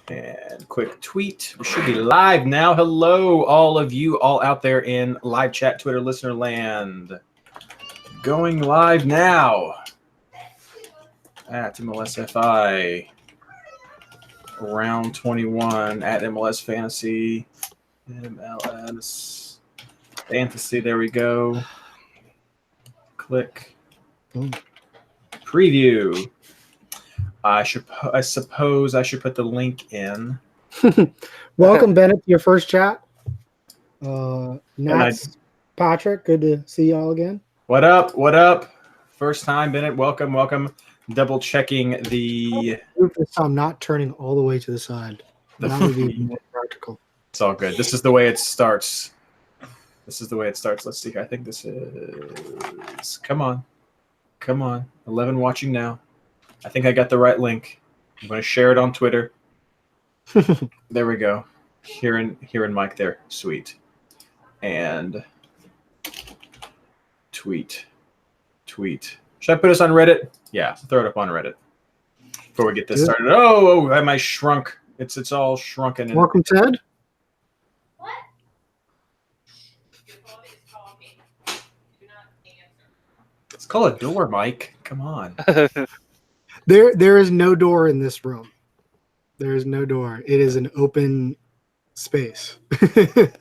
And quick tweet. We should be live now. Hello, all of you all out there in live chat, Twitter, listener land. Going live now at MLSFI. Round 21 at MLS Fantasy. MLS Fantasy. There we go. Click. Preview. I suppose I should put the link in. Welcome, Bennett, to your first chat. Nats, Patrick, good to see y'all again. What up? What up? First time, Bennett. Welcome, welcome. Double checking the. I'm not turning all the way to the side. That would be more practical. It's all good. This is the way it starts. Let's see. I think this is. Come on. 11 watching now. I think I got the right link. I'm going to share it on Twitter. There we go. Hearing Mike there. Sweet. And tweet. Should I put us on Reddit? Yeah, throw it up on Reddit before we get this started. Oh, am I shrunk? It's all shrunken. Welcome, Ted. What? Your phone is calling me. Do not answer. Let's call a door, Mike. Come on. There is no door in this room. There is no door. It is an open space. There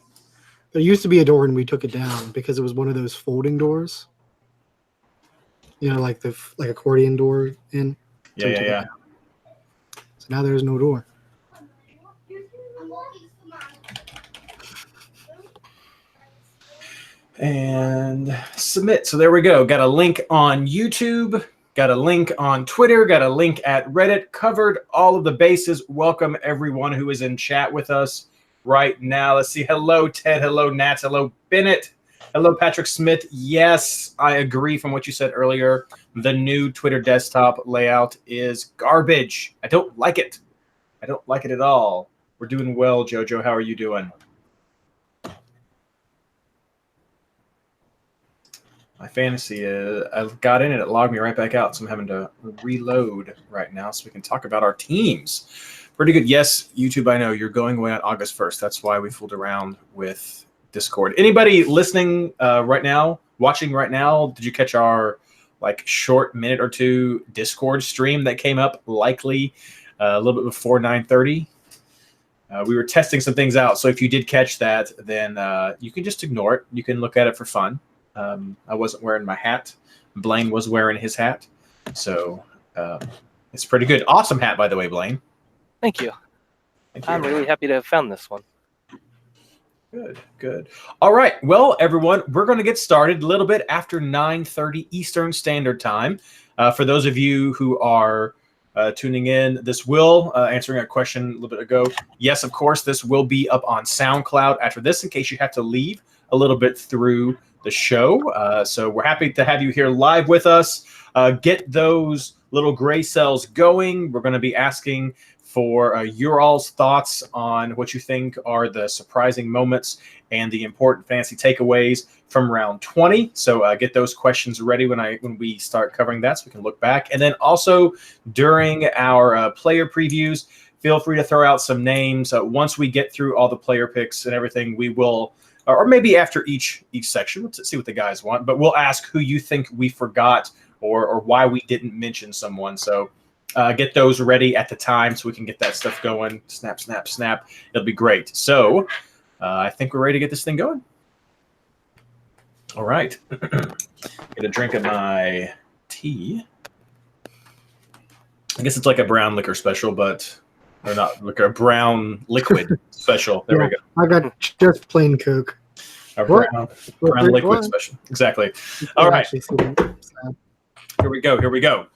used to be a door and we took it down because it was one of those folding doors. You know, like accordion door in. So Yeah. So now there is no door. And submit. So there we go. Got a link on YouTube. Got a link on Twitter. Got a link at Reddit. Covered all of the bases. Welcome everyone who is in chat with us right now. Let's see. Hello, Ted. Hello, Nats. Hello, Bennett. Hello, Patrick Smith. Yes, I agree from what you said earlier. The new Twitter desktop layout is garbage. I don't like it. I don't like it at all. We're doing well, Jojo. How are you doing? My fantasy, I got in and it logged me right back out, so I'm having to reload right now so we can talk about our teams. Pretty good. Yes, YouTube, I know you're going away on August 1st. That's why we fooled around with Discord. Anybody listening right now, watching right now, did you catch our short minute or two Discord stream that came up likely a little bit before 9:30? We were testing some things out, so if you did catch that, then you can just ignore it. You can look at it for fun. I wasn't wearing my hat. Blayne was wearing his hat. So it's pretty good. Awesome hat, by the way, Blayne. Thank you. I'm really happy to have found this one. Good. All right. Well, everyone, we're going to get started a little bit after 9:30 Eastern Standard Time. For those of you who are tuning in, this will, answering a question a little bit ago, yes, of course, this will be up on SoundCloud after this in case you have to leave a little bit through the show. So we're happy to have you here live with us. Get those little gray cells going. We're going to be asking for your all's thoughts on what you think are the surprising moments and the important fantasy takeaways from round 20. So get those questions ready when we start covering that so we can look back. And then also during our player previews, feel free to throw out some names. Once we get through all the player picks and everything, we will, or maybe after each section, let's see what the guys want, but we'll ask who you think we forgot or why we didn't mention someone. So get those ready at the time so we can get that stuff going. Snap. It'll be great. So I think we're ready to get this thing going. All right. Get a drink of my tea. I guess it's like a brown liquor special, but or not liquor, a brown liquid special. There we go. I got just plain Coke. A brown liquid special. Exactly. All right. Here we go.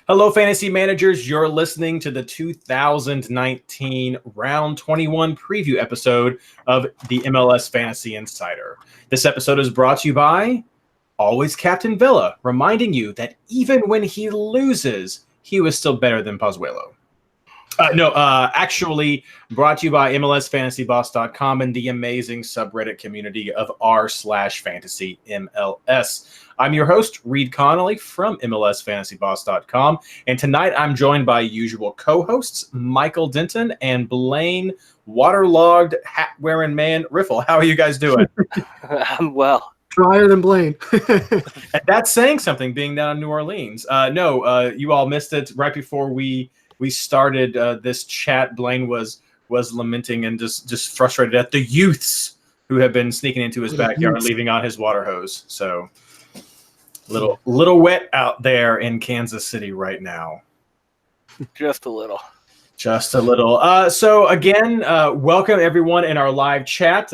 Hello, fantasy managers. You're listening to the 2019 Round 21 preview episode of the MLS Fantasy Insider. This episode is brought to you by Always Captain Villa, reminding you that even when he loses, he was still better than Pozuelo. No, actually brought to you by MLSFantasyBoss.com and the amazing subreddit community of r/fantasy MLS. I'm your host, Reid Connolly from MLSFantasyBoss.com, and tonight I'm joined by usual co-hosts Michael Denton and Blayne, waterlogged hat-wearing man Riffle. How are you guys doing? I'm well. Drier than Blayne. That's saying something, being down in New Orleans. You all missed it right before we started this chat. Blayne was lamenting and just frustrated at the youths who have been sneaking into his backyard, leaving on his water hose. So little wet out there in Kansas City right now. Just a little. Just a little. So again, welcome everyone in our live chat.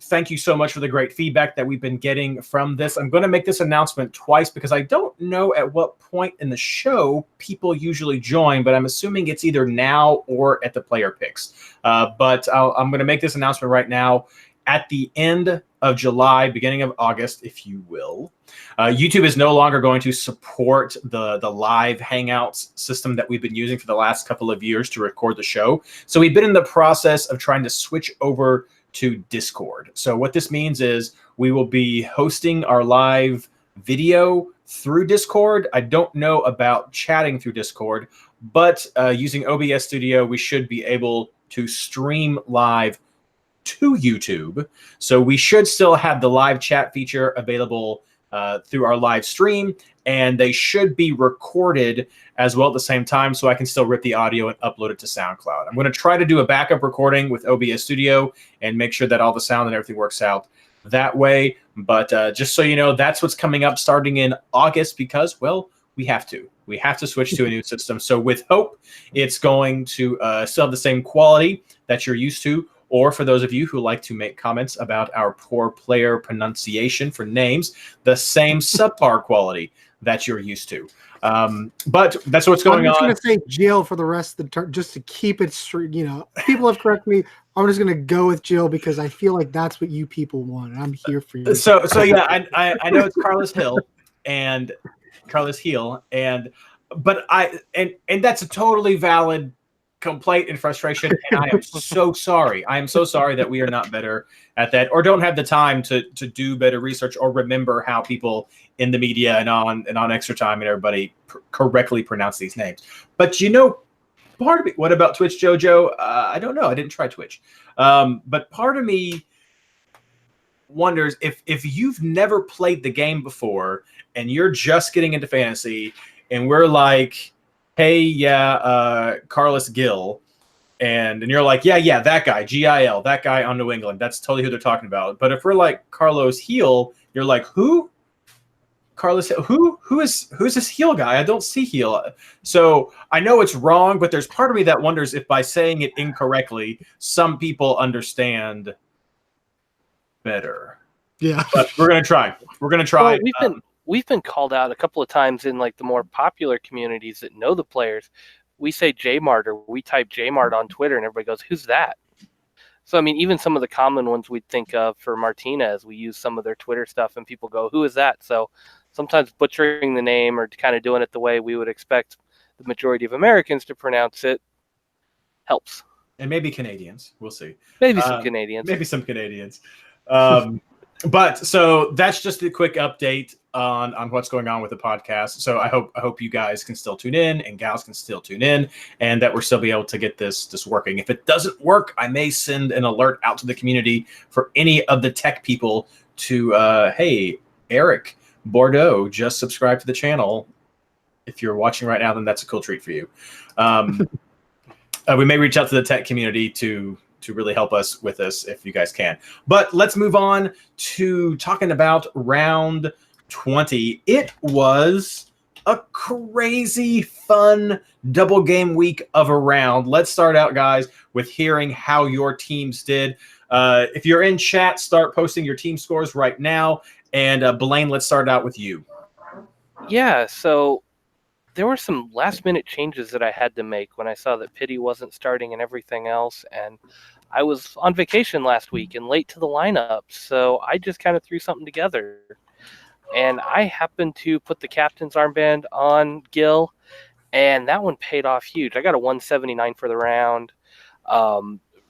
Thank you so much for the great feedback that we've been getting from this. I'm going to make this announcement twice because I don't know at what point in the show people usually join, but I'm assuming it's either now or at the player picks. But I'm going to make this announcement right now. At the end of July, beginning of August, if you will, YouTube is no longer going to support the live Hangouts system that we've been using for the last couple of years to record the show. So we've been in the process of trying to switch over to Discord. So what this means is we will be hosting our live video through Discord. I don't know about chatting through Discord, but using OBS Studio, we should be able to stream live to YouTube. So we should still have the live chat feature available through our live stream, and they should be recorded as well at the same time, so I can still rip the audio and upload it to SoundCloud. I'm going to try to do a backup recording with OBS Studio and make sure that all the sound and everything works out that way. But just so you know, that's what's coming up starting in August because, well, we have to. We have to switch to a new system. So with hope, it's going to still have the same quality that you're used to. Or for those of you who like to make comments about our poor player pronunciation for names, the same subpar quality that you're used to. But that's what's going on. I'm just going to say Jill for the rest of the turn, just to keep it straight. You know, people have corrected me. I'm just going to go with Jill because I feel like that's what you people want. And I'm here for you. So yeah, I know it's Carlos Hill and Carlos Heel, but that's a totally valid complaint and frustration, and I am so sorry. I am so sorry that we are not better at that, or don't have the time to do better research, or remember how people in the media and on Extra Time and everybody correctly pronounce these names. But you know, part of me. What about Twitch, JoJo? I don't know. I didn't try Twitch, but part of me wonders if you've never played the game before and you're just getting into fantasy, and we're like, hey, yeah, Carlos Gill. And you're like, yeah, that guy, Gil, that guy on New England. That's totally who they're talking about. But if we're like Carlos Heel, you're like, who? Carlos, who is this Heel guy? I don't see Heel. So I know it's wrong, but there's part of me that wonders if by saying it incorrectly, some people understand better. Yeah. But we're going to try. We're going to try. Well, we've been called out a couple of times in like the more popular communities that know the players. We say Jmart, or we type Jmart on Twitter, and everybody goes, "Who's that?" So I mean, even some of the common ones we'd think of for Martinez, we use some of their Twitter stuff, and people go, "Who is that?" So sometimes butchering the name or kind of doing it the way we would expect the majority of Americans to pronounce it helps. And maybe Canadians. We'll see. Maybe some Canadians. Maybe some Canadians. But so that's just a quick update on what's going on with the podcast. So I hope you guys can still tune in and gals can still tune in, and that we're still be able to get this working. If it doesn't work, I may send an alert out to the community for any of the tech people to hey, Eric Bordeaux, just subscribe to the channel. If you're watching right now, then that's a cool treat for you. We may reach out to the tech community to really help us with this if you guys can. But let's move on to talking about round 20. It was a crazy fun double game week of a round. Let's start out, guys, with hearing how your teams did. If you're in chat, start posting your team scores right now. And Blayne, let's start out with you. Yeah, so there were some last-minute changes that I had to make when I saw that Pity wasn't starting and everything else, and I was on vacation last week and late to the lineup, so I just kind of threw something together. And I happened to put the captain's armband on Gil, and that one paid off huge. I got a 179 for the round.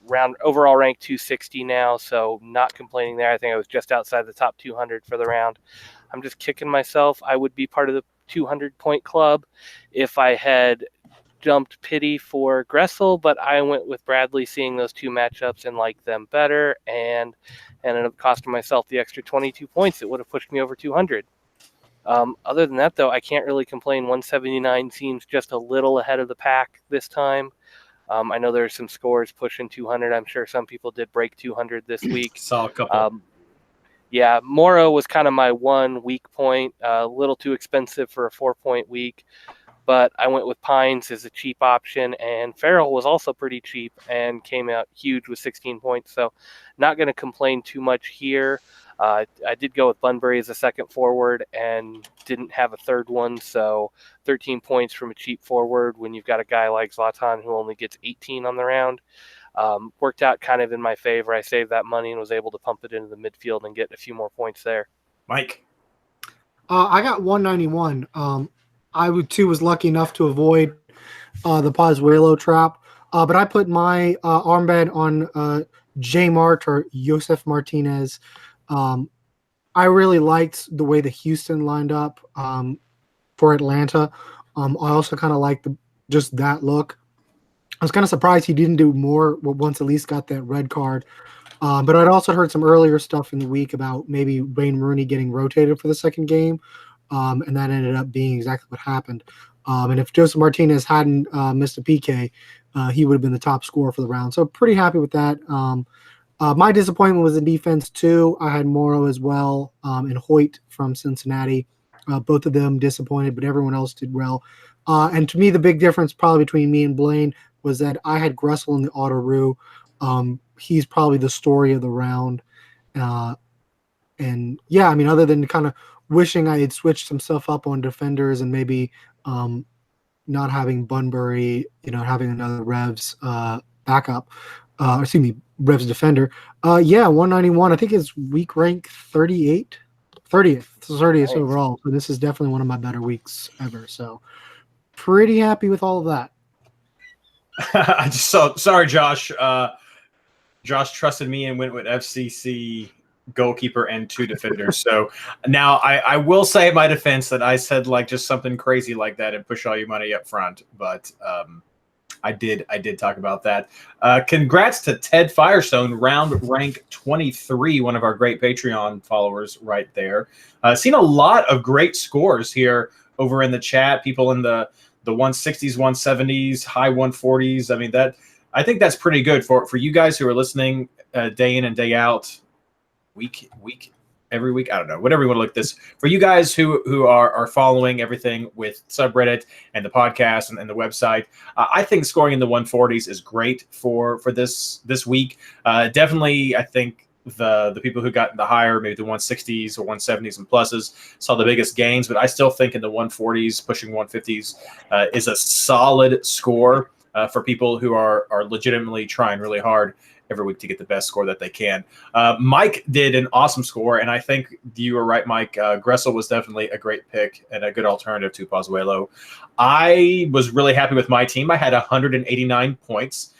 Round overall rank 260 now, so not complaining there. I think I was just outside the top 200 for the round. I'm just kicking myself. I would be part of the 200-point club if I had jumped pity for Gressel, but I went with Bradley, seeing those two matchups and liked them better, and ended up costing myself the extra 22 points. It would have pushed me over 200. Other than that, though, I can't really complain. 179 seems just a little ahead of the pack this time. I know there's some scores pushing 200. I'm sure some people did break 200 this week. Saw a couple. Yeah, Morrow was kind of my one weak point. A little too expensive for a 4-point week, but I went with Pines as a cheap option, and Farrell was also pretty cheap and came out huge with 16 points. So not going to complain too much here. I did go with Bunbury as a second forward and didn't have a third one, so 13 points from a cheap forward when you've got a guy like Zlatan who only gets 18 on the round. Worked out kind of in my favor. I saved that money and was able to pump it into the midfield and get a few more points there. Mike? I got 191. I too was lucky enough to avoid the Pozuelo trap, but I put my armband on J Mart or Josef Martinez. I really liked the way the Houston lined up for Atlanta. I also kind of liked just that look. I was kind of surprised he didn't do more once Elise got that red card. But I'd also heard some earlier stuff in the week about maybe Wayne Rooney getting rotated for the second game, and that ended up being exactly what happened. And if Joseph Martinez hadn't missed a PK, he would have been the top scorer for the round. So pretty happy with that. My disappointment was in defense too. I had Morrow as well, and Hoyt from Cincinnati. Both of them disappointed, but everyone else did well. And to me, the big difference probably between me and Blayne was that I had Gressel in the Auto-Roo. He's probably the story of the round. And yeah, I mean, other than kind of wishing I had switched some stuff up on defenders and maybe not having Bunbury, having another Revs backup, Revs defender. 191. I think it's week rank 30th Nice. overall. So this is definitely one of my better weeks ever. So pretty happy with all of that. I just saw. Sorry, Josh. Josh trusted me and went with FCC goalkeeper and 2 defenders. So now I will say in my defense that I said like just something crazy like that and push all your money up front. But I did talk about that. Congrats to Ted Firestone, round rank 23, one of our great Patreon followers right there. Seen a lot of great scores here over in the chat. People in the 160s, 170s, high 140s. I mean, I think that's pretty good for you guys who are listening day in and day out, week every week. I don't know, whatever you want to look at this. For you guys who are following everything with subreddit and the podcast and the website, I think scoring in the 140s is great for this week. Definitely, I think the people who got in the higher, maybe the 160s or 170s and pluses, saw the biggest gains, but I still think in the 140s, pushing 150s is a solid score for people who are legitimately trying really hard every week to get the best score that they can. Mike did an awesome score, and I think you were right, Mike. Gressel was definitely a great pick and a good alternative to Pozuelo. I was really happy with my team. I had 189 points.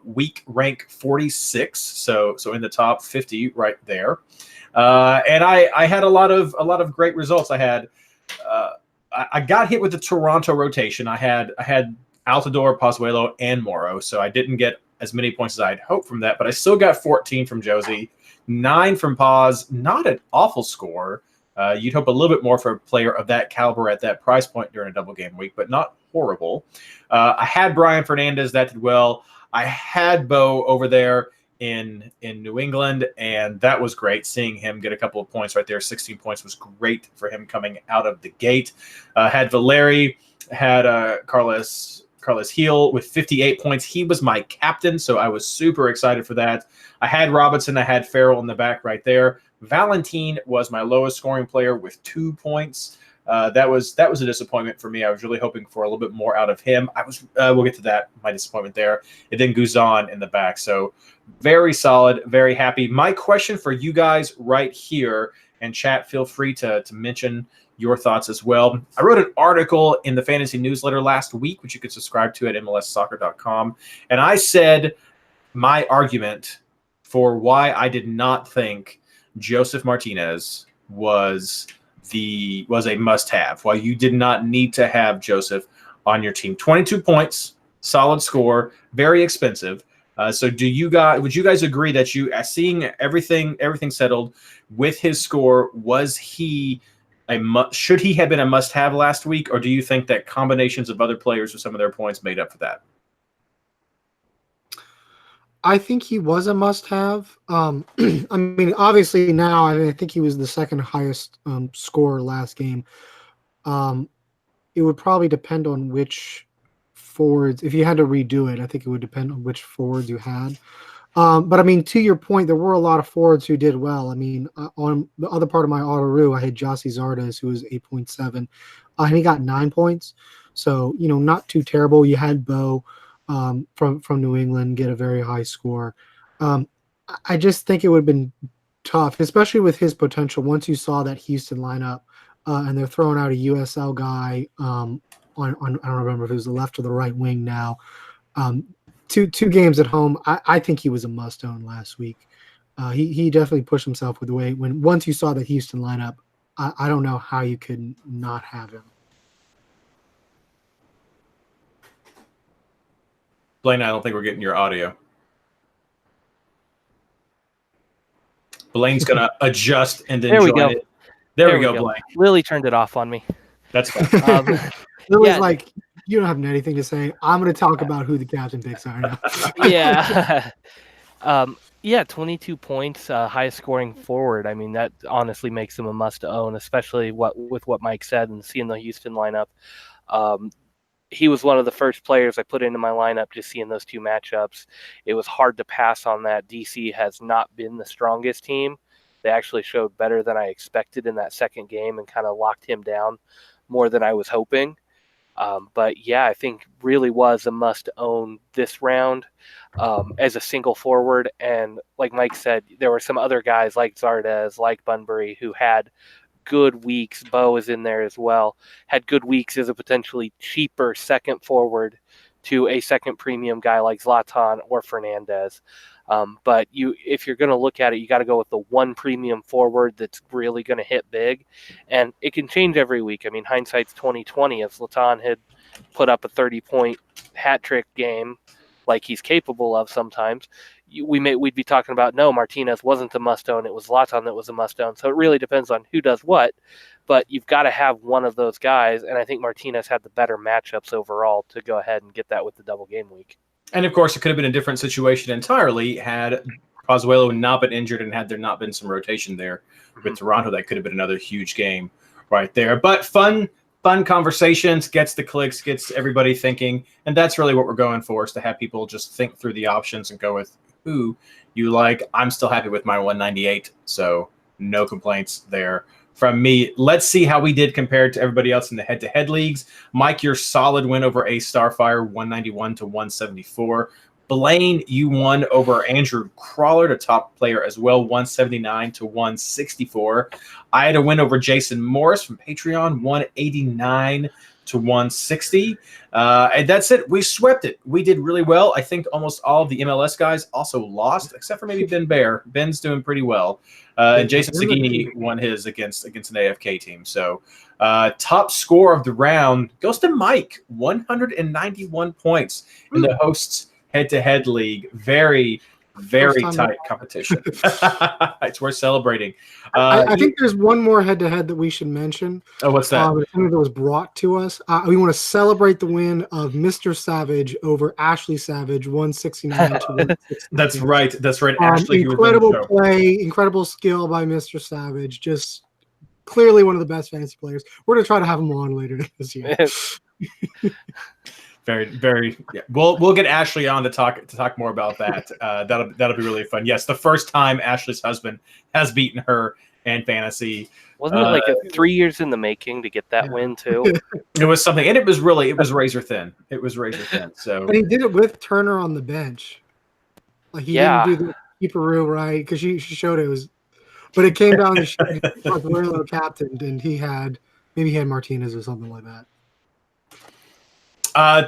Week rank 46, so in the top 50 right there, and I had a lot of great results. I had I got hit with the Toronto rotation. I had Altidore, Pozuelo, and Morrow, so I didn't get as many points as I'd hoped from that, but I still got 14 from Josie, 9 from Paz. Not an awful score. You'd hope a little bit more for a player of that caliber at that price point during a double game week, but not horrible. I had Brian Fernandez, that did well. I had Bo over there in New England, and that was great. Seeing him get a couple of points right there, 16 points was great for him coming out of the gate. Had Valeri, had Carlos Heel with 58 points. He was my captain, so I was super excited for that. I had Robinson, I had Farrell in the back right there. Valentin was my lowest scoring player with 2 points. That was a disappointment for me. I was really hoping for a little bit more out of him. We'll get to that, my disappointment there. And then Guzan in the back. So very solid, very happy. My question for you guys right here, and chat, feel free to mention your thoughts as well. I wrote an article in the fantasy newsletter last week, which you can subscribe to at MLSsoccer.com. And I said my argument for why I did not think Josef Martinez was a must-have, why you did not need to have Josef on your team. 22 points, solid score, very expensive. So would you guys agree that you, seeing everything settled with his score, should he have been a must-have last week, or do you think that combinations of other players with some of their points made up for that? I think he was a must-have. I mean, obviously now I think he was the second highest scorer last game. It would probably depend on which forwards. If you had to redo it, I think it would depend on which forwards you had. But I mean, to your point, there were a lot of forwards who did well. I mean, on the other part of my auto-roo, I had Jossie Zardes, who was 8.7, and he got 9 points. So, not too terrible. You had Bo from New England get a very high score. I just think it would have been tough, especially with his potential. Once you saw that Houston lineup, and they're throwing out a USL guy on I don't remember if it was the left or the right wing now. Two games at home. I think he was a must-own last week. He definitely pushed himself with the way once you saw the Houston lineup. I don't know how you could not have him. Blayne, I don't think we're getting your audio. Blaine's going to adjust and then join it. There we go, Blayne. Lily turned it off on me. That's fine. Lily's like, you don't have anything to say. I'm going to talk about who the captain picks are now. Yeah. 22 points, highest scoring forward. I mean, that honestly makes him a must-own, especially with what Mike said and seeing the Houston lineup. He was one of the first players I put into my lineup just seeing those two matchups. It was hard to pass on that. DC has not been the strongest team. They actually showed better than I expected in that second game and kind of locked him down more than I was hoping. But yeah, I think really was a must-own this round as a single forward. And like Mike said, there were some other guys like Zardes, like Bunbury, who had good weeks. Bo is in there as well. Had good weeks as a potentially cheaper second forward to a second premium guy like Zlatan or Fernandez. But if you're going to look at it, you got to go with the one premium forward that's really going to hit big, and it can change every week. I mean, hindsight's 2020. If Zlatan had put up a 30-point hat trick game, like he's capable of sometimes, we'd be talking about no, Martinez wasn't the must-own. It was Zlatan that was a must-own. So it really depends on who does what, but you've got to have one of those guys, and I think Martinez had the better matchups overall to go ahead and get that with the double game week. And, of course, it could have been a different situation entirely had Pozuelo not been injured and had there not been some rotation there with Toronto. That could have been another huge game right there. But fun conversations, gets the clicks, gets everybody thinking. And that's really what we're going for, is to have people just think through the options and go with who you like. I'm still happy with my 198, so no complaints there from me. Let's see how we did compared to everybody else in the head-to-head leagues. Mike, your solid win over A Starfire, 191 to 174. Blayne, you won over Andrew Crawler, the top player as well, 179 to 164. I had a win over Jason Morris from Patreon, 189 to 160. And that's it. We swept it. We did really well. I think almost all of the MLS guys also lost, except for maybe Ben Bear. Ben's doing pretty well. And Jason Sagini won his against an AFK team. So top score of the round goes to Mike, 191 points in the hosts head-to-head league. Very, very tight competition. It's worth celebrating. I think there's one more head-to-head that we should mention. Oh, what's that? Something that was brought to us. We want to celebrate the win of Mr. Savage over Ashley Savage, 169 to 160. That's right. That's right. Ashley, incredible play, incredible skill by Mr. Savage. Just clearly one of the best fantasy players. We're going to try to have him on later this year. Very, very. Yeah. We'll get Ashley on to talk more about that. That'll be really fun. Yes, the first time Ashley's husband has beaten her in fantasy. Wasn't it like 3 years in the making to get that win too? It was something, and it was razor thin. It was razor thin. So, and he did it with Turner on the bench. Like he didn't do the keeper right, because she showed it was, but it came down to Pozuelo captain, and he had Maybe he had Martinez or something like that.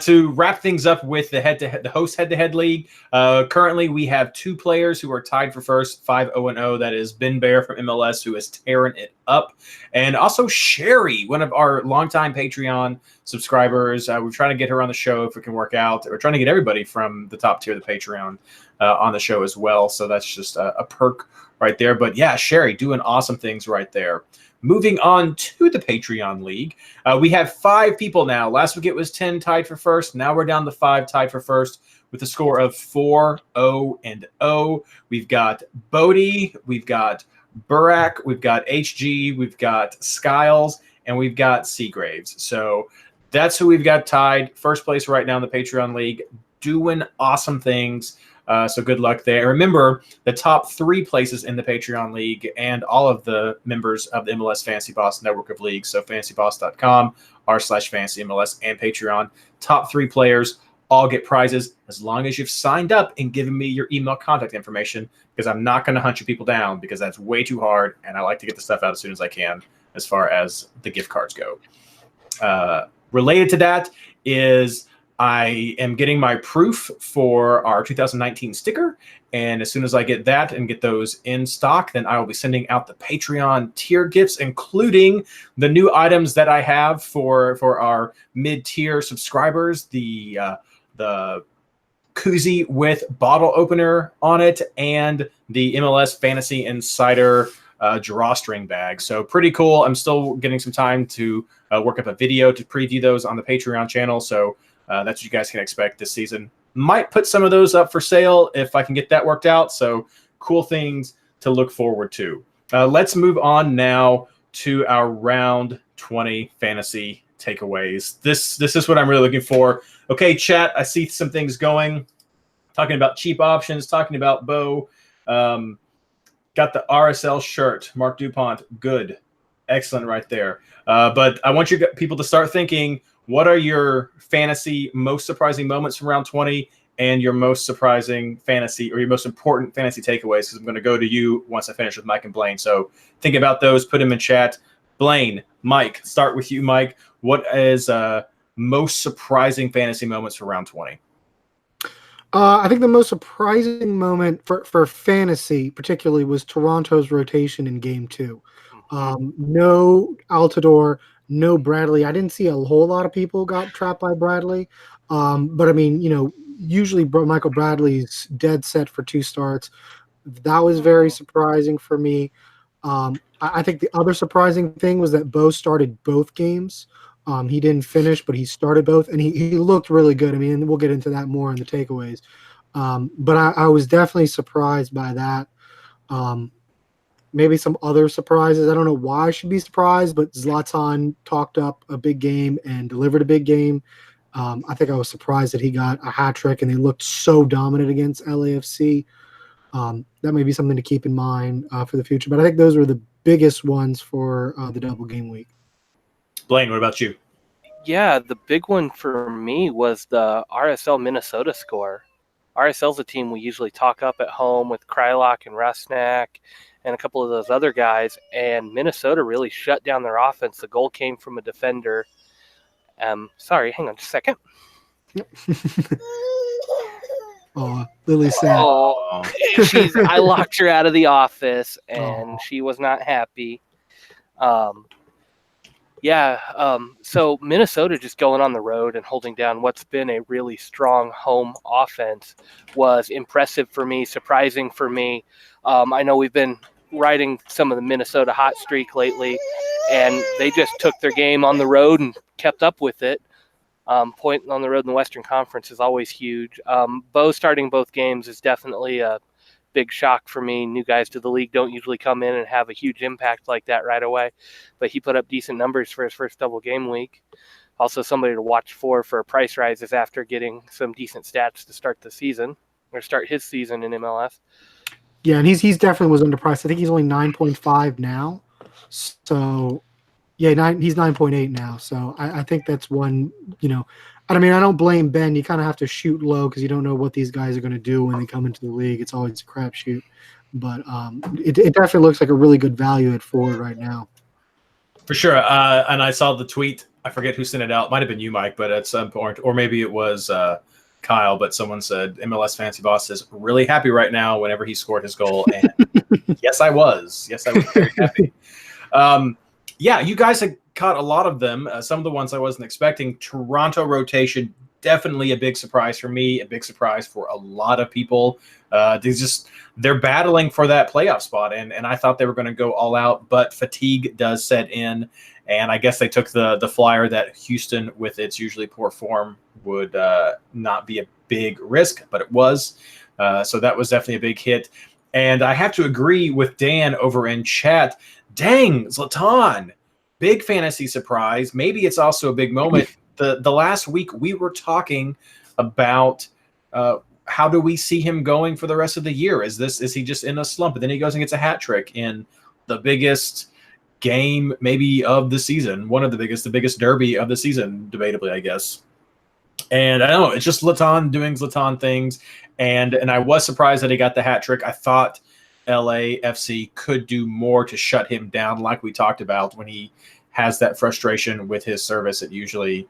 To wrap things up with the host head-to-head league, currently we have 2 players who are tied for first, 5-0-0. That is Ben Bear from MLS, who is tearing it up, and also Sherry, one of our longtime Patreon subscribers. We're trying to get her on the show if it can work out. We're trying to get everybody from the top tier of the Patreon on the show as well. So that's just a perk right there. But yeah, Sherry doing awesome things right there. Moving on to the Patreon League, we have 5 people now. Last week it was 10 tied for first. Now we're down to 5 tied for first with a score of 4-0-0. We've got Bodie, we've got Burak, we've got HG, we've got Skiles, and we've got Seagraves. So that's who we've got tied. First place right now in the Patreon League, doing awesome things. So good luck there. Remember, the top 3 places in the Patreon League and all of the members of the MLS Fantasy Boss network of leagues, so fantasyboss.com/fantasymls and Patreon, top 3 players all get prizes as long as you've signed up and given me your email contact information, because I'm not going to hunt you people down because that's way too hard, and I like to get the stuff out as soon as I can as far as the gift cards go. Related to that is I am getting my proof for our 2019 sticker, and as soon as I get that and get those in stock, then I will be sending out the Patreon tier gifts, including the new items that I have for our mid-tier subscribers, the koozie with bottle opener on it and the MLS Fantasy Insider drawstring bag. So pretty cool. I'm still getting some time to work up a video to preview those on the Patreon channel, so that's what you guys can expect this season. Might put some of those up for sale if I can get that worked out. So cool things to look forward to. Let's move on now to our round 20 fantasy takeaways. This is what I'm really looking for. Okay, chat, I see some things going. Talking about cheap options, talking about Bo. Got the RSL shirt. Mark DuPont, good. Excellent right there. But I want you people to start thinking, what are your fantasy most surprising moments from round 20 and your most surprising fantasy or your most important fantasy takeaways? Because I'm going to go to you once I finish with Mike and Blayne. So think about those, put them in chat. Blayne, Mike, start with you, Mike. What is most surprising fantasy moments for round 20? I think the most surprising moment for fantasy particularly was Toronto's rotation in game 2. No Altidore, no Bradley. I didn't see a whole lot of people got trapped by Bradley. But I mean, usually Michael Bradley's dead set for 2 starts. That was very surprising for me. I think the other surprising thing was that Bo started both games. He didn't finish, but he started both, and he looked really good. I mean, we'll get into that more in the takeaways. But I was definitely surprised by that. Maybe some other surprises. I don't know why I should be surprised, but Zlatan talked up a big game and delivered a big game. I think I was surprised that he got a hat trick, and they looked so dominant against LAFC. That may be something to keep in mind for the future. But I think those were the biggest ones for the double game week. Blayne, what about you? Yeah, the big one for me was the RSL Minnesota score. RSL's a team we usually talk up at home with Krylock and Rusnak and a couple of those other guys, and Minnesota really shut down their offense. The goal came from a defender. Sorry, hang on just a second. Oh, Lily's sad. Oh, I locked her out of the office, and she was not happy. So Minnesota just going on the road and holding down what's been a really strong home offense was impressive for me, surprising for me. I know we've been riding some of the Minnesota hot streak lately, and they just took their game on the road and kept up with it. Point on the road in the Western Conference is always huge. Bo starting both games is definitely a big shock for me. New guys to the league don't usually come in and have a huge impact like that right away, but he put up decent numbers for his first double game week. Also somebody to watch for price rises after getting some decent stats to start the season or start his season in MLS. Yeah, and he's definitely was underpriced. I think he's only 9.5 now. So yeah, he's 9.8 now. So I think that's one, I mean, I don't blame Ben. You kind of have to shoot low because you don't know what these guys are going to do when they come into the league. It's always a crapshoot. But it definitely looks like a really good value at forward right now. For sure. And I saw the tweet. I forget who sent it out. Might have been you, Mike, but at some point, or maybe it was Kyle, but someone said MLS Fantasy Boss is really happy right now whenever he scored his goal. And yes, I was. Yes, I was very happy. Yeah, you guys had caught a lot of them. Some of the ones I wasn't expecting. Toronto rotation, definitely a big surprise for me, a big surprise for a lot of people. They're battling for that playoff spot, and I thought they were going to go all out, but fatigue does set in, and I guess they took the flyer that Houston, with its usually poor form, would not be a big risk, but it was. So that was definitely a big hit. And I have to agree with Dan over in chat. Dang, Zlatan, big fantasy surprise. Maybe it's also a big moment. The last week we were talking about how do we see him going for the rest of the year? Is he just in a slump? And then he goes and gets a hat trick in the biggest game maybe of the season, one of the biggest derby of the season, debatably, I guess. And I don't know, it's just Zlatan doing Zlatan things. And I was surprised that he got the hat trick. I thought LAFC could do more to shut him down, like we talked about. When he has that frustration with his service, it usually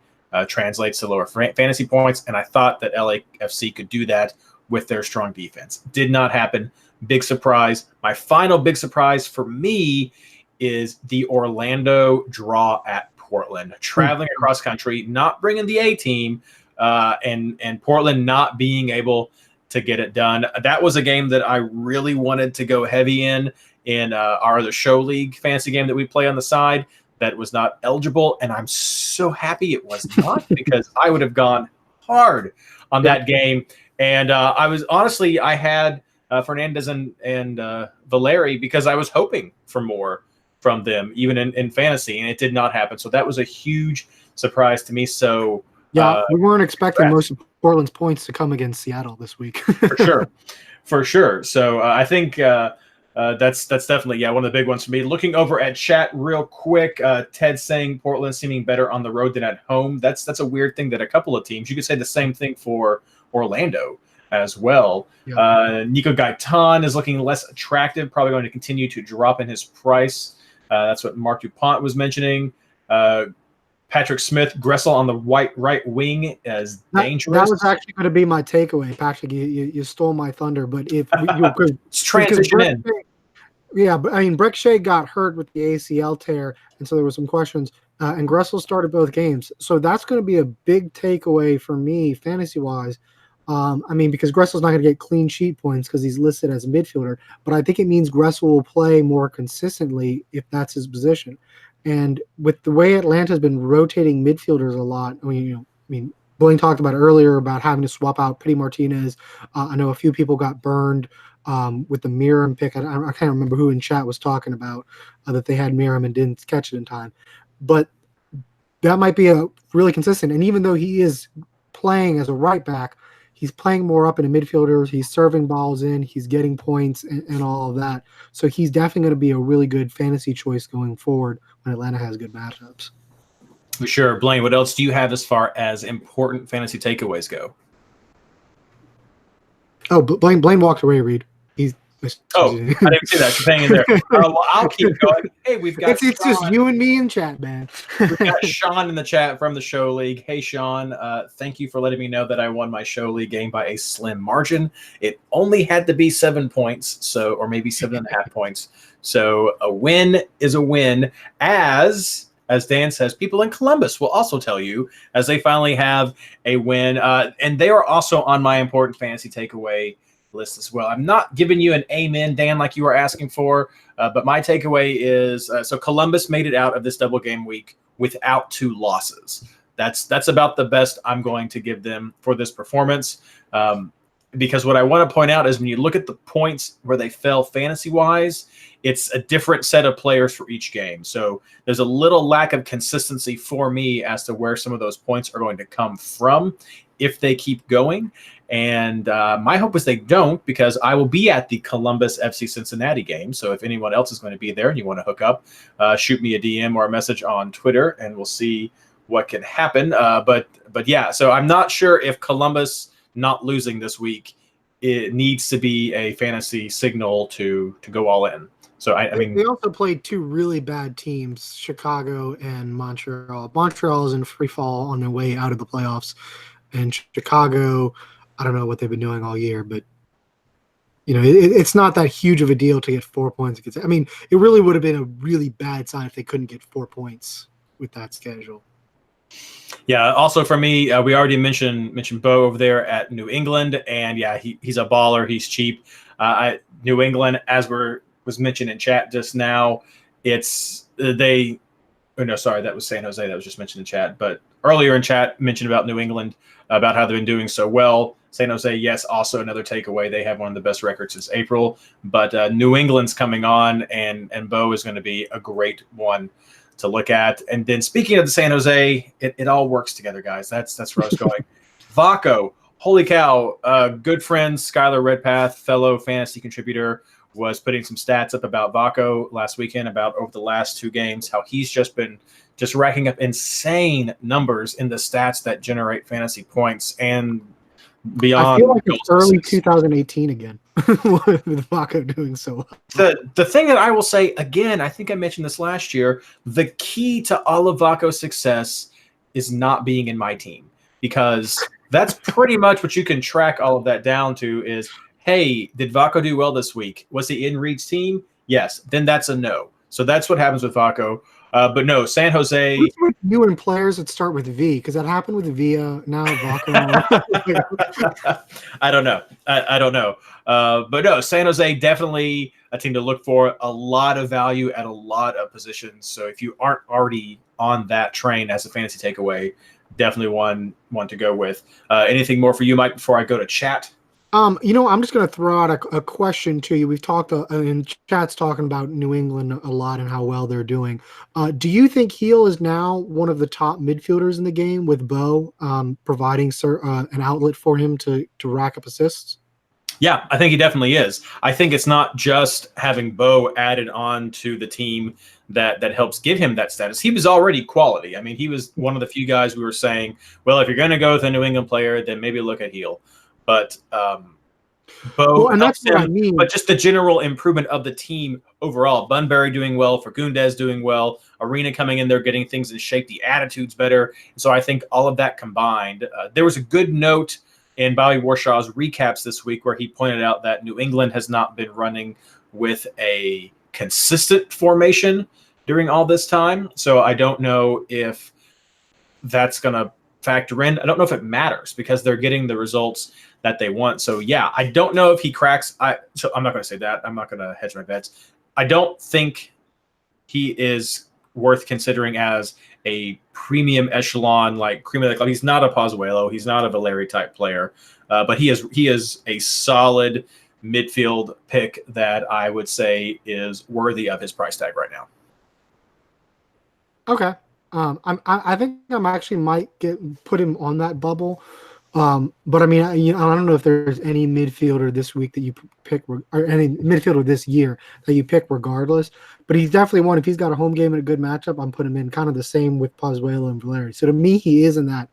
translates to lower fantasy points. And I thought that LAFC could do that with their strong defense. Did not happen. Big surprise. My final big surprise for me is the Orlando draw at Portland. Traveling across country, not bringing the A team, and Portland not being able to get it done. That was a game that I really wanted to go heavy in our other show league fantasy game that we play on the side. That was not eligible, and I'm so happy it was not, because I would have gone hard on that game. And I had Fernandez and Valeri, because I was hoping for more from them, even in fantasy, and it did not happen. So that was a huge surprise to me. So yeah, we weren't expecting most of Portland's points to come against Seattle this week. For sure. So I think that's definitely one of the big ones for me. Looking over at chat real quick, Ted saying Portland seeming better on the road than at home. That's a weird thing that a couple of teams. You could say the same thing for Orlando as well. Yeah. Nico Gaitan is looking less attractive, probably going to continue to drop in his price. That's what Mark Dupont was mentioning. Patrick Smith, Gressel on the right wing as dangerous. That was actually going to be my takeaway, Patrick. You stole my thunder, but if you could transition in. Yeah, but I mean, Breck Shea got hurt with the ACL tear, and so there were some questions. And Gressel started both games, so that's going to be a big takeaway for me, fantasy-wise. I mean, because Gressel's not going to get clean sheet points because he's listed as a midfielder, but I think it means Gressel will play more consistently if that's his position. And with the way Atlanta's been rotating midfielders a lot, I mean, Blayne talked about earlier about having to swap out Pity Martinez. I know a few people got burned with the Miram pick. I can't remember who in chat was talking about that they had Miram and didn't catch it in time. But that might be a really consistent. And even though he is playing as a right back, he's playing more up in the midfielders. He's serving balls in. He's getting points and all of that. So he's definitely going to be a really good fantasy choice going forward when Atlanta has good matchups. For sure. Blayne, what else do you have as far as important fantasy takeaways go? Oh, Blayne walked away, Reid. I didn't see that. She's hanging there. Well, I'll keep going. Hey, we've got it's just you and me in chat, man. We've got Sean in the chat from the show league. Hey, Sean, thank you for letting me know that I won my show league game by a slim margin. It only had to be 7 points, or maybe 7.5 points. So a win is a win. As Dan says, people in Columbus will also tell you as they finally have a win, and they are also on my important fantasy takeaway list as well. I'm not giving you an amen, Dan, like you were asking for, but my takeaway is so Columbus made it out of this double game week without 2 losses. That's about the best I'm going to give them for this performance, because what I want to point out is when you look at the points where they fell fantasy-wise, it's a different set of players for each game. So there's a little lack of consistency for me as to where some of those points are going to come from if they keep going. And my hope is they don't, because I will be at the Columbus FC Cincinnati game. So if anyone else is going to be there and you want to hook up, shoot me a DM or a message on Twitter, and we'll see what can happen. But yeah, so I'm not sure if Columbus not losing this week, it needs to be a fantasy signal to go all in. So I mean, they also played two really bad teams, Chicago and Montreal. Montreal is in free fall on their way out of the playoffs, and Chicago, I don't know what they've been doing all year, but it's not that huge of a deal to get 4 points against. I mean, it really would have been a really bad sign if they couldn't get 4 points with that schedule. Yeah. Also for me, we already mentioned Bo over there at New England, and yeah, he's a baller. He's cheap. New England, as was mentioned in chat just now, it's they. Oh no, sorry, that was San Jose. That was just mentioned in chat. But earlier in chat, mentioned about New England, about how they've been doing so well. San Jose, yes, also another takeaway. They have one of the best records since April. But New England's coming on, and Bo is going to be a great one to look at. And then speaking of the San Jose, it all works together, guys. That's where I was going. Vaco, holy cow, good friend Skylar Redpath, fellow fantasy contributor, was putting some stats up about Vaco last weekend, about over the last 2 games, how he's been racking up insane numbers in the stats that generate fantasy points and beyond. I feel like it's early 2018 again with Vaco doing so well. The thing that I will say, again, I think I mentioned this last year, the key to all of Vaco's success is not being in my team, because that's pretty much what you can track all of that down to is, hey, did Vaco do well this week? Was he in Reid's team? Yes. Then that's a no. So that's what happens with Vaco. But no, San Jose. What's with you and players that start with V? Because that happened with Via, now Vaco. I don't know. I don't know. But no, San Jose, definitely a team to look for. A lot of value at a lot of positions. So if you aren't already on that train as a fantasy takeaway, definitely one to go with. Anything more for you, Mike, before I go to chat? I'm just going to throw out a question to you. We've talked in chat's talking about New England a lot and how well they're doing. Do you think Heel is now one of the top midfielders in the game with Bo providing an outlet for him to rack up assists? Yeah, I think he definitely is. I think it's not just having Bo added on to the team that helps give him that status. He was already quality. I mean, he was one of the few guys we were saying, well, if you're going to go with a New England player, then maybe look at Heel. But Bo, and that's what I mean. But just the general improvement of the team overall. Bunbury doing well, Fagundes doing well, Arena coming in there, getting things in shape, the attitude's better. And so I think all of that combined. There was a good note in Bobby Warshaw's recaps this week where he pointed out that New England has not been running with a consistent formation during all this time. So I don't know if that's going to factor in. I don't know if it matters because they're getting the results that they want. So yeah, I don't know if he cracks. So I'm not going to say that. I'm not going to hedge my bets. I don't think he is worth considering as a premium echelon, like cream of the club. He's not a Pozuelo. He's not a Valeri type player, but he is a solid midfield pick that I would say is worthy of his price tag right now. Okay. I think I actually might put him on that bubble. But I mean, I don't know if there's any midfielder this week that you pick, or any midfielder this year that you pick regardless. But he's definitely one. If he's got a home game and a good matchup, I'm putting him in. Kind of the same with Pozuelo and Valeri. So to me, he is in that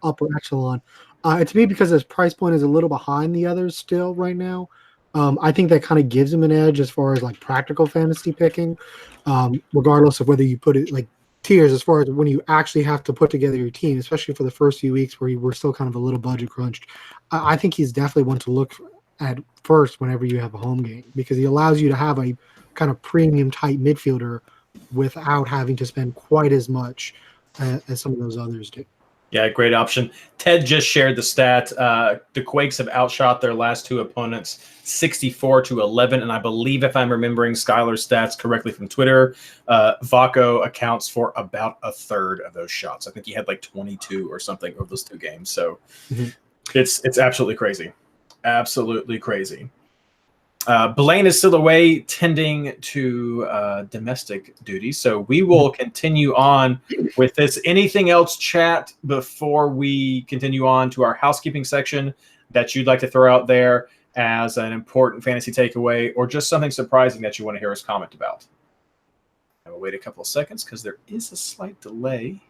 upper echelon. To me, because his price point is a little behind the others still right now. I think that kind of gives him an edge as far as like practical fantasy picking, regardless of whether you put it like tiers as far as when you actually have to put together your team, especially for the first few weeks where you were still kind of a little budget crunched. I think he's definitely one to look at first whenever you have a home game, because he allows you to have a kind of premium type midfielder without having to spend quite as much as some of those others do. Yeah, great option. Ted just shared the stat. The Quakes have outshot their last 2 opponents 64-11. And I believe, if I'm remembering Skylar's stats correctly from Twitter, Vaco accounts for about a third of those shots. I think he had like 22 or something over those 2 games. So it's absolutely crazy. Absolutely crazy. Blayne is still away tending to domestic duties, so we will continue on with this. Anything else, chat, before we continue on to our housekeeping section that you'd like to throw out there as an important fantasy takeaway, or just something surprising that you want to hear us comment about? I will wait a couple of seconds because there is a slight delay.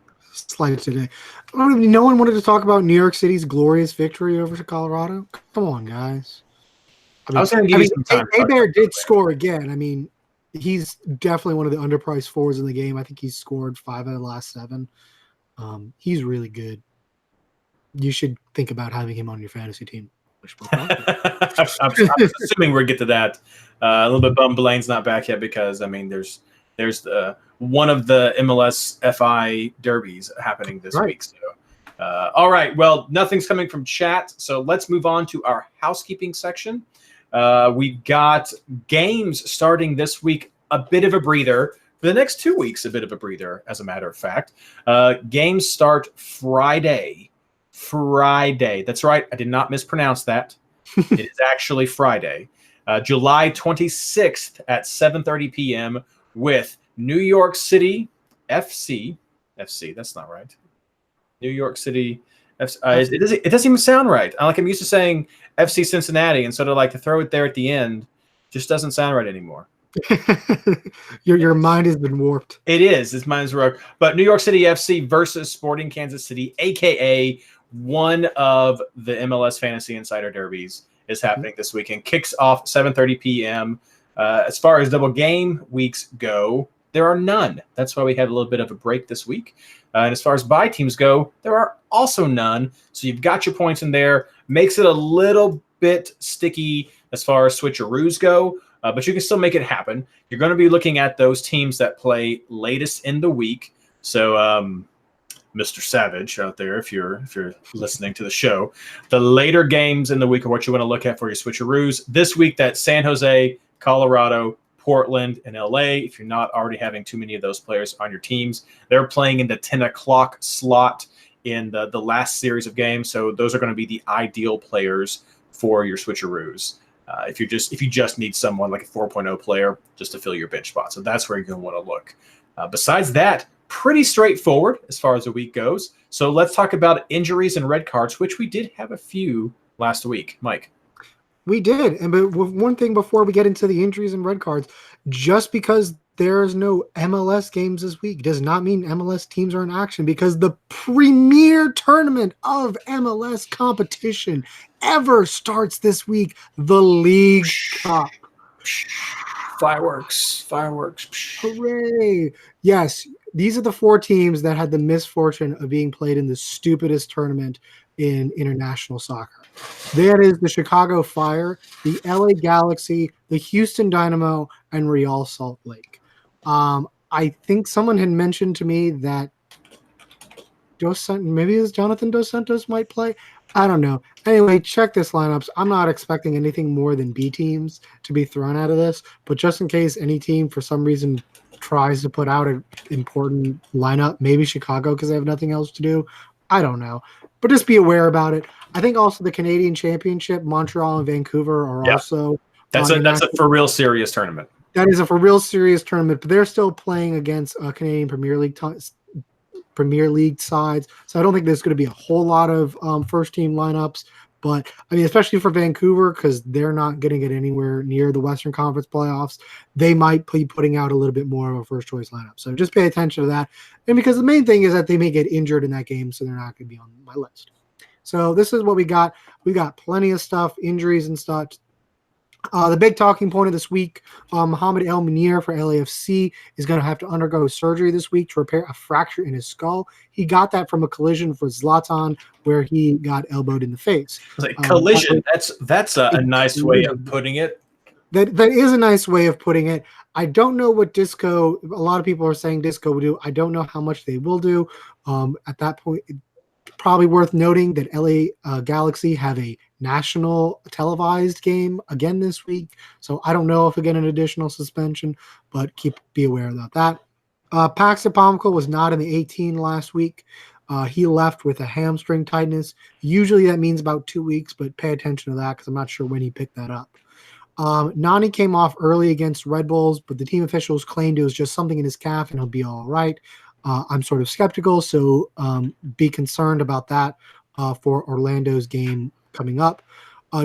No one wanted to talk about New York City's glorious victory over Colorado. Come on, guys. I was going to give you some time. Bear did score again. I mean, He's definitely one of the underpriced forwards in the game. I think he's scored 5 out of the last 7. He's really good. You should think about having him on your fantasy team. I'm assuming we'll get to that. A little bit bummed Blayne's not back yet because, I mean, there's one of the MLSFI derbies happening this week. So, all right. Well, nothing's coming from chat, so let's move on to our housekeeping section. We've got games starting this week, a bit of a breather. For the next 2 weeks, a bit of a breather, as a matter of fact. Games start Friday. That's right. I did not mispronounce that. It is actually Friday. July 26th at 7:30 p.m. with New York City FC. That's not right. New York City FC. It doesn't even sound right. I'm used to saying FC Cincinnati, and sort of like to throw it there at the end just doesn't sound right anymore. Your mind has been warped. It is. This mind is warped. But New York City FC versus Sporting Kansas City, a.k.a. one of the MLS Fantasy Insider Derbies, is happening this weekend. Kicks off 7:30 p.m. As far as double game weeks go, there are none. That's why we have a little bit of a break this week. And as far as bye teams go, there are also none. So you've got your points in there. Makes it a little bit sticky as far as switcheroos go, but you can still make it happen. You're going to be looking at those teams that play latest in the week. So, Mr. Savage out there, if you're listening to the show, the later games in the week are what you want to look at for your switcheroos. This week, that's San Jose, Colorado, Portland, and LA. If you're not already having too many of those players on your teams, they're playing in the 10 o'clock slot in the last series of games. So those are going to be the ideal players for your switcheroos. If you just need someone like a 4.0 player just to fill your bench spot. So that's where you're going to want to look. Besides that, pretty straightforward as far as the week goes. So let's talk about injuries and red cards, which we did have a few last week. Mike. We did. But one thing before we get into the injuries and red cards, just because there's no MLS games this week does not mean MLS teams are in action, because the premier tournament of MLS competition ever starts this week, the League Cup. Fireworks. Hooray. Yes, these are the 4 teams that had the misfortune of being played in the stupidest tournament in international soccer. That is the Chicago Fire, the LA Galaxy, the Houston Dynamo, and Real Salt Lake. I think someone had mentioned to me that maybe Jonathan Dos Santos might play. I don't know. Anyway, check this lineups. I'm not expecting anything more than B teams to be thrown out of this, but just in case any team for some reason tries to put out an important lineup, maybe Chicago because they have nothing else to do. I don't know. But just be aware about it. I think also the Canadian Championship, Montreal and Vancouver are also. That's a for real serious tournament. That is a for real serious tournament, but they're still playing against Canadian Premier League sides. So I don't think there's going to be a whole lot of first team lineups. But I mean, especially for Vancouver, because they're not going to get anywhere near the Western Conference playoffs, they might be putting out a little bit more of a first choice lineup. So just pay attention to that. And because the main thing is that they may get injured in that game, so they're not going to be on my list. So this is what we got. We got plenty of stuff, injuries and stuff. The big talking point of this week, Mohamed El Munir for LAFC is going to have to undergo surgery this week to repair a fracture in his skull. He got that from a collision for Zlatan where he got elbowed in the face. Collision, that's a nice way of putting it. That is a nice way of putting it. I don't know what Disco, a lot of people are saying Disco will do. I don't know how much they will do. At that point, probably worth noting that LA Galaxy have a national televised game again this week. So I don't know if we get an additional suspension, but be aware about that. Paxton Pomykal was not in the 18 last week. He left with a hamstring tightness. Usually that means about 2 weeks, but pay attention to that because I'm not sure when he picked that up. Nani came off early against Red Bulls, but the team officials claimed it was just something in his calf and he'll be all right. I'm sort of skeptical, so be concerned about that for Orlando's game coming up.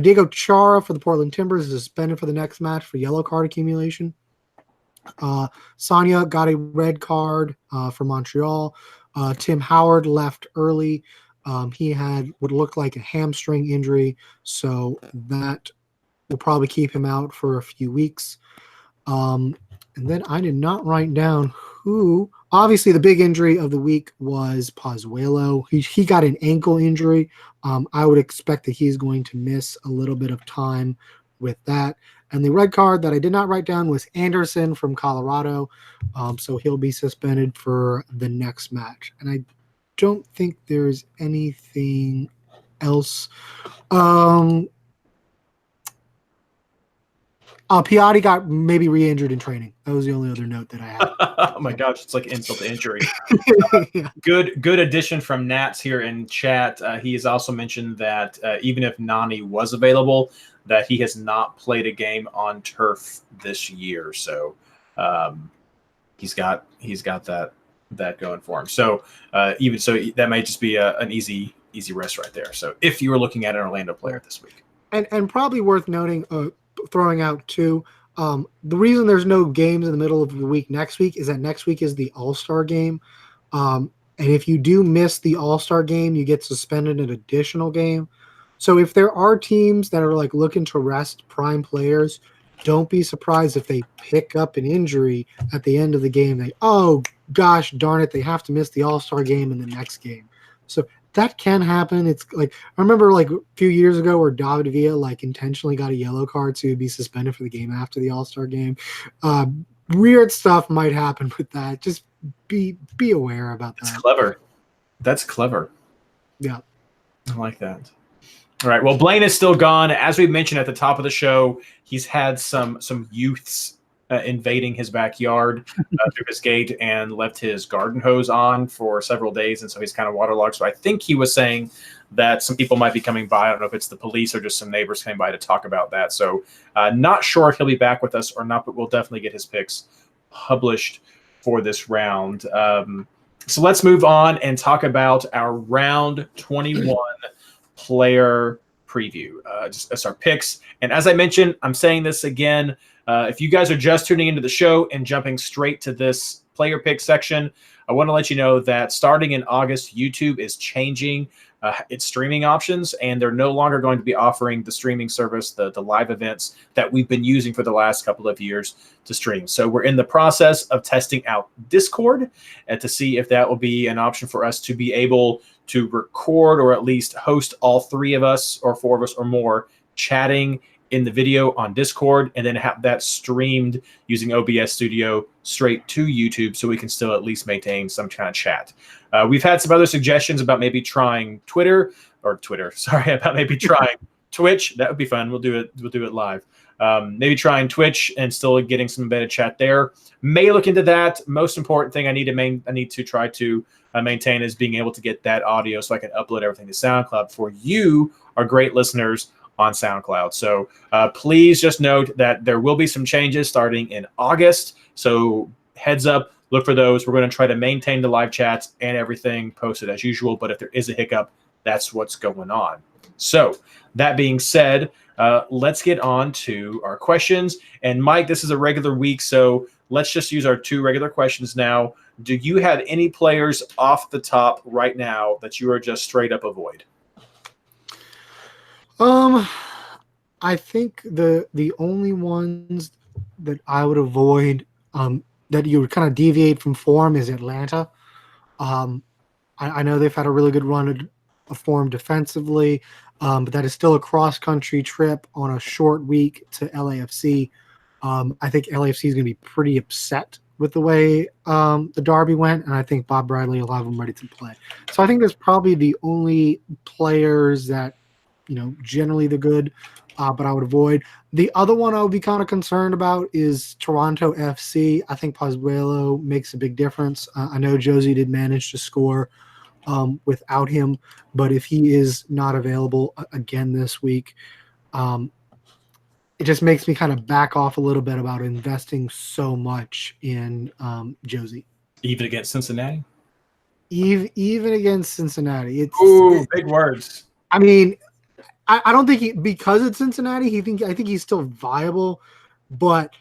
Diego Chara for the Portland Timbers is suspended for the next match for yellow card accumulation. Sonia got a red card for Montreal. Tim Howard left early. He had what looked like a hamstring injury, so that will probably keep him out for a few weeks. And then I did not write down who. Obviously, the big injury of the week was Pozuelo. He got an ankle injury. I would expect that he's going to miss a little bit of time with that. And the red card that I did not write down was Anderson from Colorado. So he'll be suspended for the next match. And I don't think there's anything else. Piatti got maybe re-injured in training. That was the only other note that I had. Oh my gosh, it's like insult to injury. Yeah. Good addition from Nats here in chat. He has also mentioned that even if Nani was available, that he has not played a game on turf this year. So he's got that going for him. So even so, that might just be an easy rest right there. So if you were looking at an Orlando player this week, and probably worth noting, throwing out too, the reason there's no games in the middle of the week next week is that next week is the All-Star game. And if you do miss the All-Star game, you get suspended an additional game. So if there are teams that are like looking to rest prime players, don't be surprised if they pick up an injury at the end of the game. They, oh gosh, darn it, they have to miss the All-Star game in the next game. So that can happen. It's like, I remember like a few years ago where David Villa like intentionally got a yellow card so he'd be suspended for the game after the All-Star game. Weird stuff might happen with that. Just be aware about that. That's clever. That's clever. Yeah. I like that. All right. Well, Blayne is still gone. As we mentioned at the top of the show, he's had some youths invading his backyard through his gate and left his garden hose on for several days, and so he's kind of waterlogged. So I think he was saying that some people might be coming by. I don't know if it's the police or just some neighbors coming by to talk about that. So not sure if he'll be back with us or not, but we'll definitely get his picks published for this round. So let's move on and talk about our round 21 player preview. Just as our picks. And as I mentioned, I'm saying this again, if you guys are just tuning into the show and jumping straight to this player pick section, I want to let you know that starting in August, YouTube is changing its streaming options, and they're no longer going to be offering the streaming service, the live events that we've been using for the last couple of years to stream. So we're in the process of testing out Discord to see if that will be an option for us to be able to record or at least host all three of us or four of us or more chatting in the video on Discord, and then have that streamed using OBS Studio straight to YouTube so we can still at least maintain some kind of chat. We've had some other suggestions about maybe trying about maybe trying Twitch. That would be fun. We'll do it live. Maybe trying Twitch and still getting some embedded chat there. May look into that. Most important thing I need to try to maintain is being able to get that audio so I can upload everything to SoundCloud for you, our great listeners on SoundCloud. So please just note that there will be some changes starting in August. So heads up, look for those. We're going to try to maintain the live chats and everything posted as usual. But if there is a hiccup, that's what's going on. So that being said, let's get on to our questions. And Mike, this is a regular week, so let's just use our two regular questions now. Do you have any players off the top right now that you are just straight up avoid? I think the only ones that I would avoid, that you would kind of deviate from form, is Atlanta. I know they've had a really good run of form defensively, but that is still a cross-country trip on a short week to LAFC. I think LAFC is going to be pretty upset with the way the derby went, and I think Bob Bradley will have them ready to play. So I think that's probably the only players that, generally they're good, but I would avoid. The other one I would be kind of concerned about is Toronto FC. I think Pozuelo makes a big difference. I know Josie did manage to score without him, but if he is not available again this week, it just makes me kind of back off a little bit about investing so much in Josie. Even against Cincinnati? Even against Cincinnati. Big words. I mean, I don't think because it's Cincinnati, I think he's still viable, but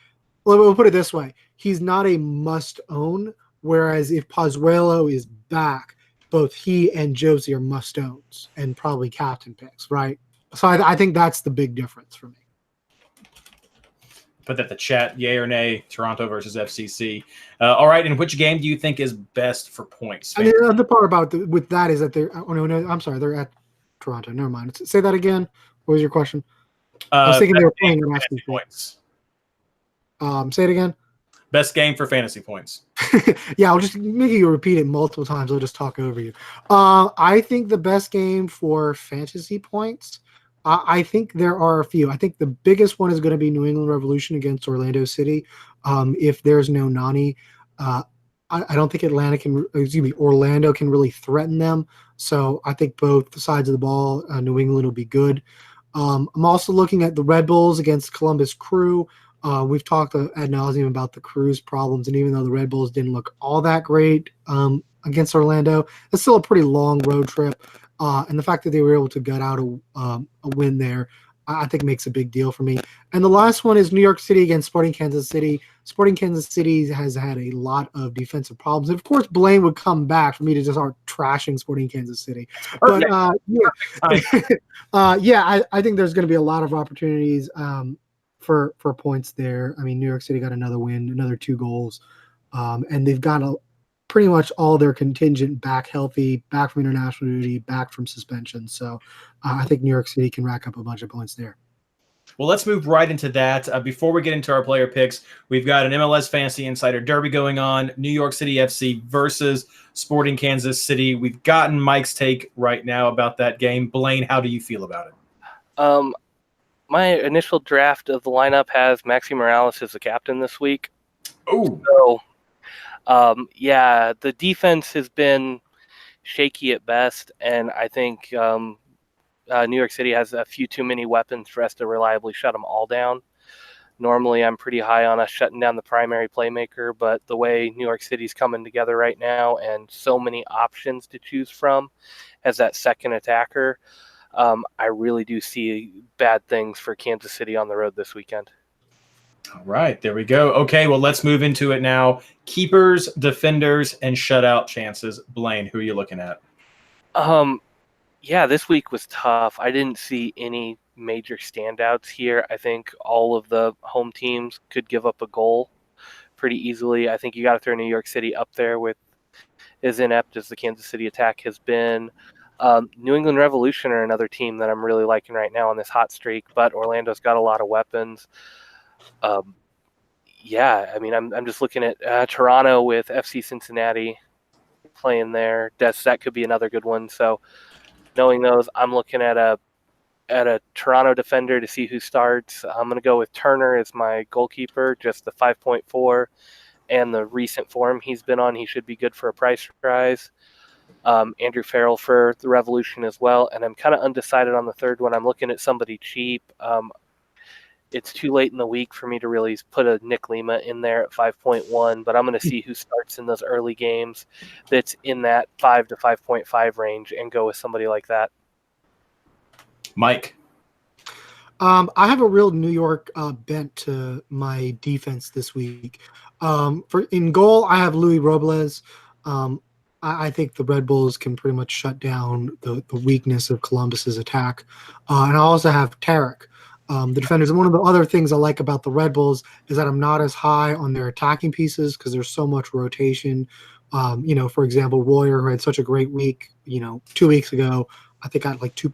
we'll put it this way. He's not a must-own, whereas if Pozuelo is back, both he and Josie are must-owns and probably captain picks, right? So I think that's the big difference for me. put that in the chat. Yay or nay? Toronto versus FCC. All right. And which game do you think is best for points? And the other part about with that is that they're. Oh no, I'm sorry. They're at Toronto. Never mind. Say that again. What was your question? I was thinking they were playing and asking points. Say it again. Best game for fantasy points. Yeah, I'll just make you repeat it multiple times. I'll just talk over you. I think the best game for fantasy points. I think there are a few. I think the biggest one is going to be New England Revolution against Orlando City. If there's no Nani, I don't think Orlando can really threaten them. So I think both sides of the ball, New England will be good. I'm also looking at the Red Bulls against Columbus Crew. We've talked ad nauseum about the Crew's problems, and even though the Red Bulls didn't look all that great against Orlando, it's still a pretty long road trip. And the fact that they were able to gut out a win there, I think makes a big deal for me. And the last one is New York City against Sporting Kansas City. Sporting Kansas City has had a lot of defensive problems. And of course, Blayne would come back for me to just start trashing Sporting Kansas City. But I think there's going to be a lot of opportunities for points there. I mean, New York City got another win, another 2 goals. And they've got pretty much all their contingent back healthy, back from international duty, back from suspension. So I think New York City can rack up a bunch of points there. Well, let's move right into that. Before we get into our player picks, we've got an MLS Fantasy Insider Derby going on, New York City FC versus Sporting Kansas City. We've gotten Mike's take right now about that game. Blayne, how do you feel about it? My initial draft of the lineup has Maxi Morales as the captain this week. Oh. So, the defense has been shaky at best, and I think New York City has a few too many weapons for us to reliably shut them all down. Normally, I'm pretty high on us shutting down the primary playmaker, but the way New York City's coming together right now and so many options to choose from as that second attacker, I really do see bad things for Kansas City on the road this weekend. All right, there we go. Okay, well, let's move into it now. Keepers, defenders, and shutout chances. Blayne, who are you looking at? This week was tough. I didn't see any major standouts here. I think all of the home teams could give up a goal pretty easily. I think you got to throw New York City up there with as inept as the Kansas City attack has been. New England Revolution are another team that I'm really liking right now on this hot streak, but Orlando's got a lot of weapons. I'm just looking at Toronto with FC Cincinnati playing there. That could be another good one. So knowing those, I'm looking at a Toronto defender to see who starts. I'm going to go with Turner as my goalkeeper, just the 5.4 and the recent form he's been on. He should be good for a price rise. Andrew Farrell for the Revolution as well. And I'm kind of undecided on the third one. I'm looking at somebody cheap. It's too late in the week for me to really put a Nick Lima in there at 5.1, but I'm going to see who starts in those early games that's in that 5 to 5.5 range and go with somebody like that. Mike. I have a real New York bent to my defense this week. In goal, I have Louis Robles. I think the Red Bulls can pretty much shut down the weakness of Columbus's attack. And I also have Tarek, the defenders. And one of the other things I like about the Red Bulls is that I'm not as high on their attacking pieces because there's so much rotation. For example, Royer, who had such a great week, 2 weeks ago, I think got like 2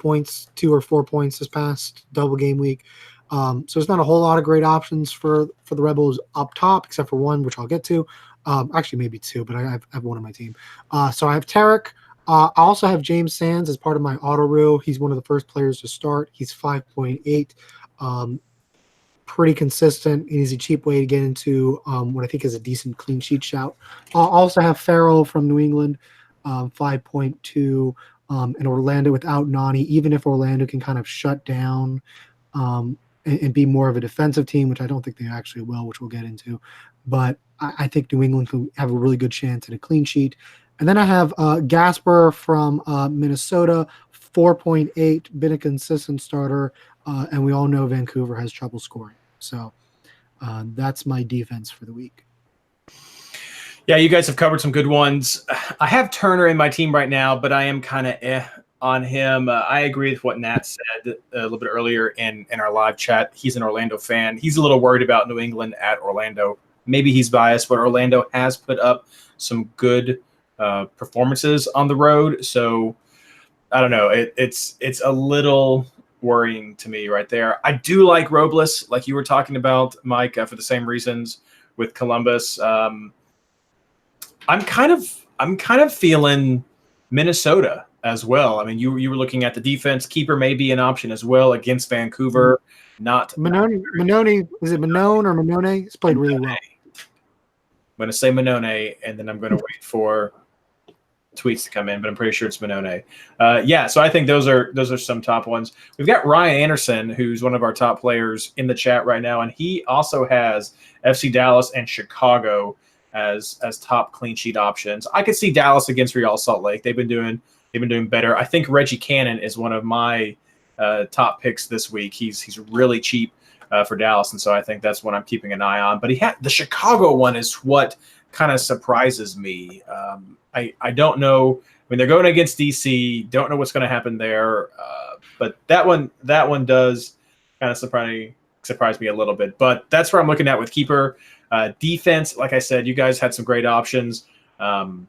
or 4 points this past double game week. So there's not a whole lot of great options for the Red Bulls up top, except for one, which I'll get to. Actually, maybe 2, but I have one on my team. So I have Tarek. I also have James Sands as part of my auto reel. He's one of the first players to start. He's 5.8. Pretty consistent. He's a cheap way to get into what I think is a decent clean sheet shout. I also have Farrell from New England, 5.2. And Orlando without Nani, even if Orlando can kind of shut down and be more of a defensive team, which I don't think they actually will, which we'll get into. But I think New England can have a really good chance at a clean sheet. And then I have Gasper from Minnesota, 4.8, been a consistent starter. And we all know Vancouver has trouble scoring. So that's my defense for the week. Yeah, you guys have covered some good ones. I have Turner in my team right now, but I am kind of on him. I agree with what Nat said a little bit earlier in our live chat. He's an Orlando fan. He's a little worried about New England at Orlando. Maybe he's biased, but Orlando has put up some good performances on the road. So I don't know. It's a little worrying to me right there. I do like Robles, like you were talking about, Mike, for the same reasons with Columbus. I'm kind of feeling Minnesota as well. I mean, you were looking at the defense. Keeper may be an option as well against Vancouver. Not Manone, is it Manone or Manone? It's played really well. I'm going to say Manone, and then I'm going to wait for tweets to come in, but I'm pretty sure it's Manone. So I think those are some top ones. We've got Ryan Anderson, who's one of our top players in the chat right now, and he also has FC Dallas and Chicago as top clean sheet options. I could see Dallas against Real Salt Lake. They've been doing better. I think Reggie Cannon is one of my top picks this week. He's really cheap for Dallas, and so I think that's what I'm keeping an eye on. But the Chicago one is what kind of surprises me. I don't know. I mean, they're going against DC. Don't know what's going to happen there. But that one does kind of surprise me a little bit. But that's where I'm looking at with keeper. Defense, like I said, you guys had some great options. I'm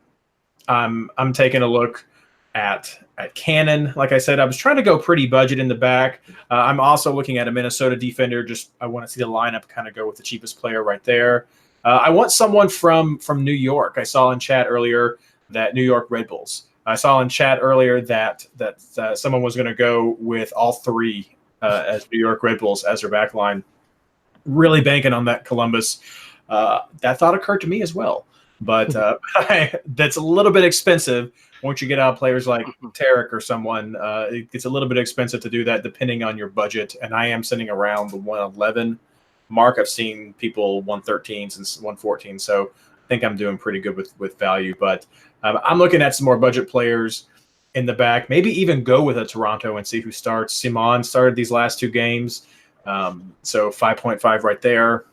taking a look at Cannon. Like I said, I was trying to go pretty budget in the back. I'm also looking at a Minnesota defender. Just I want to see the lineup kind of go with the cheapest player right there. I want someone from New York. I saw in chat earlier that New York Red Bulls. I saw in chat earlier that someone was going to go with all three as New York Red Bulls as their back line. Really banking on that Columbus. That thought occurred to me as well. But that's a little bit expensive. Once you get out players like Tarek or someone, it's a little bit expensive to do that depending on your budget. And I am sitting around the 111 mark. I've seen people 113 since 114. So I think I'm doing pretty good with value. But I'm looking at some more budget players in the back. Maybe even go with a Toronto and see who starts. Simon started these last two games. So 5.5 right there.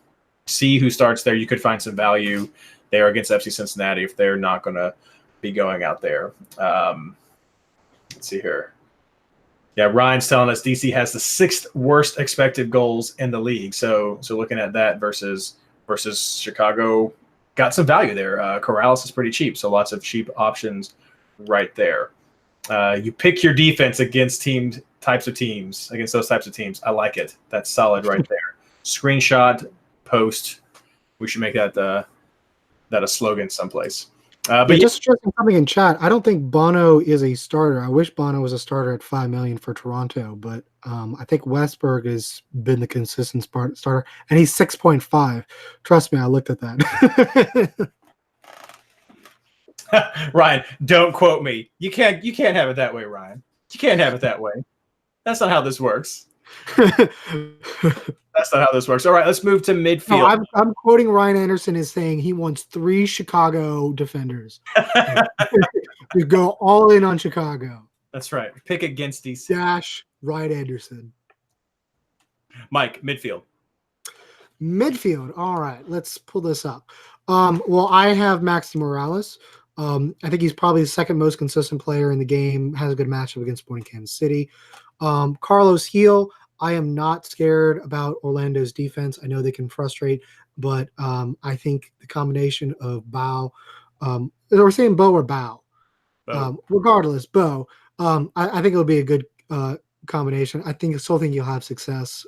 See who starts there. You could find some value there against FC Cincinnati if they're not going to be going out there. Let's see here. Yeah, Ryan's telling us DC has the 6th worst expected goals in the league. So looking at that versus Chicago, got some value there. Corrales is pretty cheap, so lots of cheap options right there. You pick your defense against those types of teams. I like it. That's solid right there. Screenshot, post. We should make that a slogan someplace. But just stressing something in chat. I don't think Bono is a starter. I wish Bono was a starter at $5 million for Toronto, but I think Westberg has been the consistent starter, and he's 6.5. Trust me, I looked at that. Ryan, don't quote me. You can't have it that way, Ryan. You can't have it that way. That's not how this works. That's not how this works. All right, let's move to midfield. No, I'm quoting Ryan Anderson as saying he wants 3 Chicago defenders. We go all in on Chicago. That's right. Pick against DC. Dash Ryan Anderson. Mike, midfield. Midfield. All right, let's pull this up. Well, I have Maxi Morales. I think he's probably the 2nd most consistent player in the game. Has a good matchup against Sporting Kansas City. Carlos Heel. I am not scared about Orlando's defense. I know they can frustrate, but I think the combination of Bow, we're saying Bo or Bow, regardless, Bo. I think it'll be a good combination. I still think you'll have success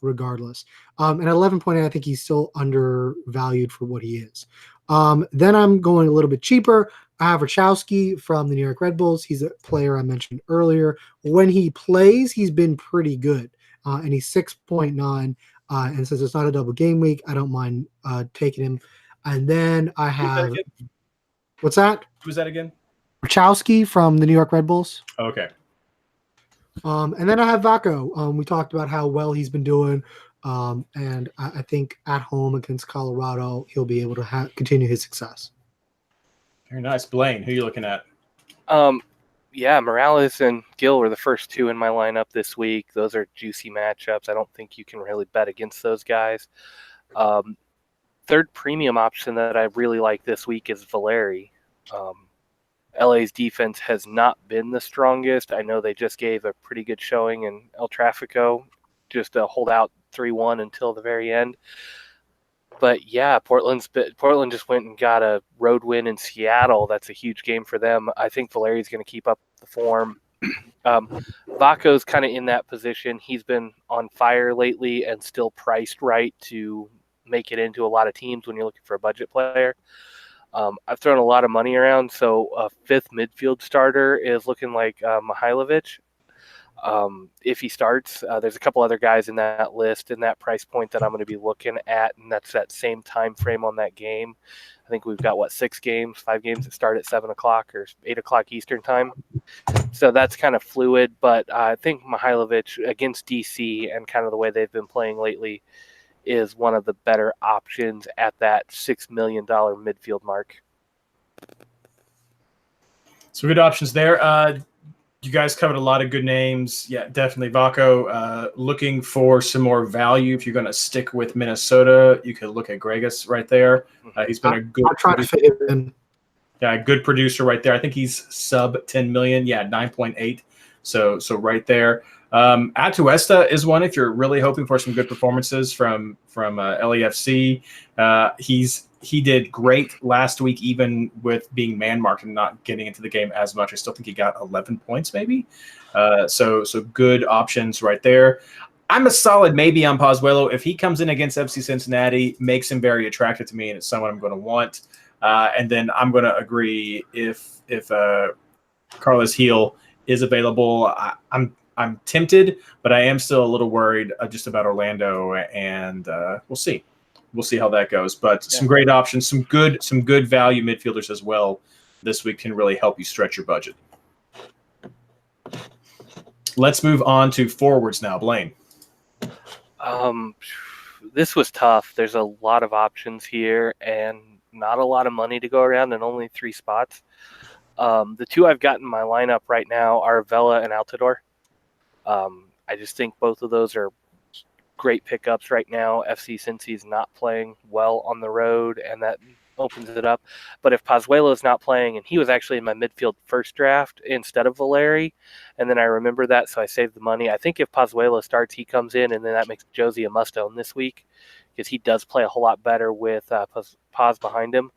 regardless. And at 11.8, I think he's still undervalued for what he is. Then I'm going a little bit cheaper. I have Rachowski from the New York Red Bulls. He's a player I mentioned earlier. When he plays, he's been pretty good. And he's 6.9. And since it's not a double game week, I don't mind taking him. And then I have – what's that? Who's that again? Rachowski from the New York Red Bulls. Okay. And then I have Vaco. We talked about how well he's been doing. And I think at home against Colorado, he'll be able to continue his success. Very nice. Blayne, who are you looking at? Yeah, Morales and Gill were the first 2 in my lineup this week. Those are juicy matchups. I don't think you can really bet against those guys. 3rd premium option that I really like this week is Valeri. LA's defense has not been the strongest. I know they just gave a pretty good showing in El Tráfico, just to hold out 3-1 until the very end. But yeah, Portland just went and got a road win in Seattle. That's a huge game for them. I think Valeri's going to keep up the form. Vaco's kind of in that position. He's been on fire lately and still priced right to make it into a lot of teams when you're looking for a budget player. I've thrown a lot of money around, so a fifth midfield starter is looking like Mihailovic. If he starts, there's a couple other guys in that list in that price point that I'm going to be looking at, and that's that same time frame on that game. I think we've got 5 games that start at 7 o'clock or 8 o'clock Eastern time. So that's kind of fluid, but I think Mihailovic against DC and kind of the way they've been playing lately is one of the better options at that $6 million midfield mark. So good options there. You guys covered a lot of good names. Yeah, definitely Vaco. Looking for some more value. If you're going to stick with Minnesota, you could look at Gregus right there. He's been a good. I'll try to fit him in. Yeah, good producer right there. I think he's sub 10 million. Yeah, 9.8. So right there. Atuesta is one if you're really hoping for some good performances from LAFC. He did great last week, even with being man marked and not getting into the game as much. I still think he got 11 points, maybe. So good options right there. I'm a solid maybe on Pozuelo. If he comes in against FC Cincinnati, makes him very attractive to me, and it's someone I'm going to want. And then I'm going to agree if Carlos Heel is available. I'm tempted, but I am still a little worried just about Orlando, and we'll see. We'll see how that goes. But some great options, some good value midfielders as well this week can really help you stretch your budget. Let's move on to forwards now, Blayne. This was tough. There's a lot of options here and not a lot of money to go around and only 3 spots. The 2 I've got in my lineup right now are Vela and Altidore. I just think both of those are great pickups right now. FC Cincy's not playing well on the road, and that opens it up. But if Pozuelo is not playing, and he was actually in my midfield first draft instead of Valeri, and then I remember that, so I saved the money. I think if Pozuelo starts, he comes in, and then that makes Josie a must-own this week because he does play a whole lot better with Paz behind him.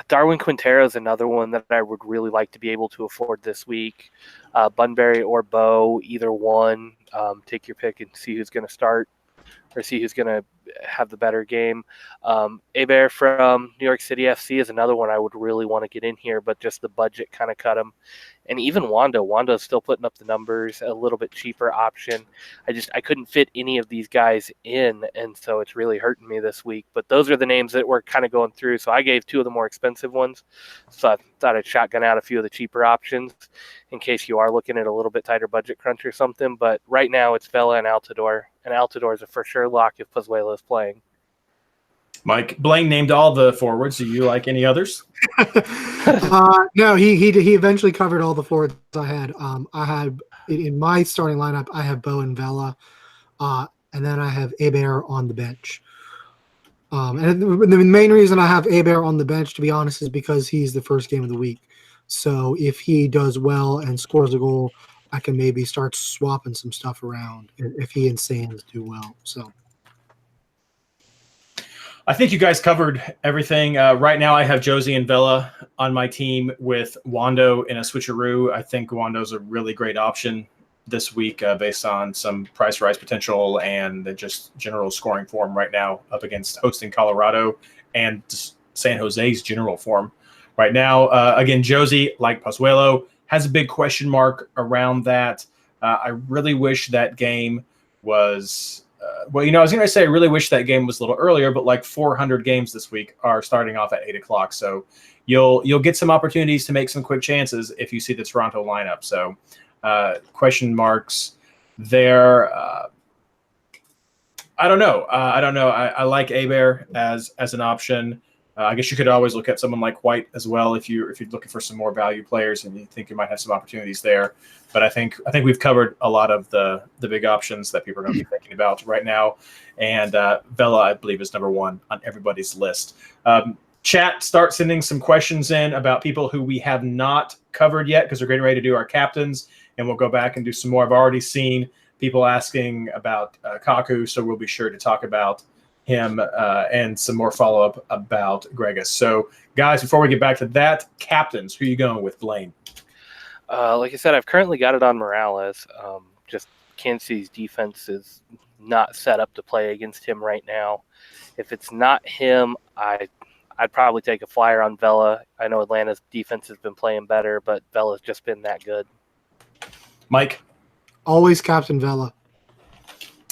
Darwin Quintero is another one that I would really like to be able to afford this week. Bunbury or Bo, either one. Take your pick and see who's going to start or see who's going to have the better game. Hebert from New York City FC is another one I would really want to get in here, but just the budget kind of cut him. And even Wando is still putting up the numbers, a little bit cheaper option. I couldn't fit any of these guys in, and so it's really hurting me this week. But those are the names that we're kind of going through. So I gave 2 of the more expensive ones. So I thought I'd shotgun out a few of the cheaper options in case you are looking at a little bit tighter budget crunch or something. But right now it's Vela and Altidore is a for sure lock if Pozuelo is playing. Mike, Blayne named all the forwards. Do you like any others? No, he eventually covered all the forwards I had. I had in my starting lineup, I have Bo and Vela, and then I have Hebert on the bench. And the main reason I have Hebert on the bench, to be honest, is because he's the first game of the week. So if he does well and scores a goal, I can maybe start swapping some stuff around if he and Sands do well. So. I think you guys covered everything. Right now I have Josie and Vela on my team with Wando in a switcheroo. I think Wando's a really great option this week based on some price rise potential and just general scoring form right now up against hosting Colorado and San Jose's general form right now. Again, Josie, like Pozuelo, has a big question mark around that. I really wish that game was I was going to say I really wish that game was a little earlier, but like 400 games this week are starting off at 8 o'clock. So you'll get some opportunities to make some quick chances if you see the Toronto lineup. So question marks there. I don't know. I like Hebert as an option. I guess you could always look at someone like White as well if you're looking for some more value players and you think you might have some opportunities there. But I think we've covered a lot of the big options that people are going to be thinking about right now. And Vela, I believe, is number 1 on everybody's list. Chat, start sending some questions in about people who we have not covered yet, because we're getting ready to do our captains, and we'll go back and do some more. I've already seen people asking about Kaku, so we'll be sure to talk about him and some more follow-up about Gregus. So, guys, before we get back to that, captains, who are you going with, Blayne? Like I said, I've currently got it on Morales. Just Kansas City's defense is not set up to play against him right now. If it's not him, I'd probably take a flyer on Vela. I know Atlanta's defense has been playing better, but Vela's just been that good. Mike? Always Captain Vela.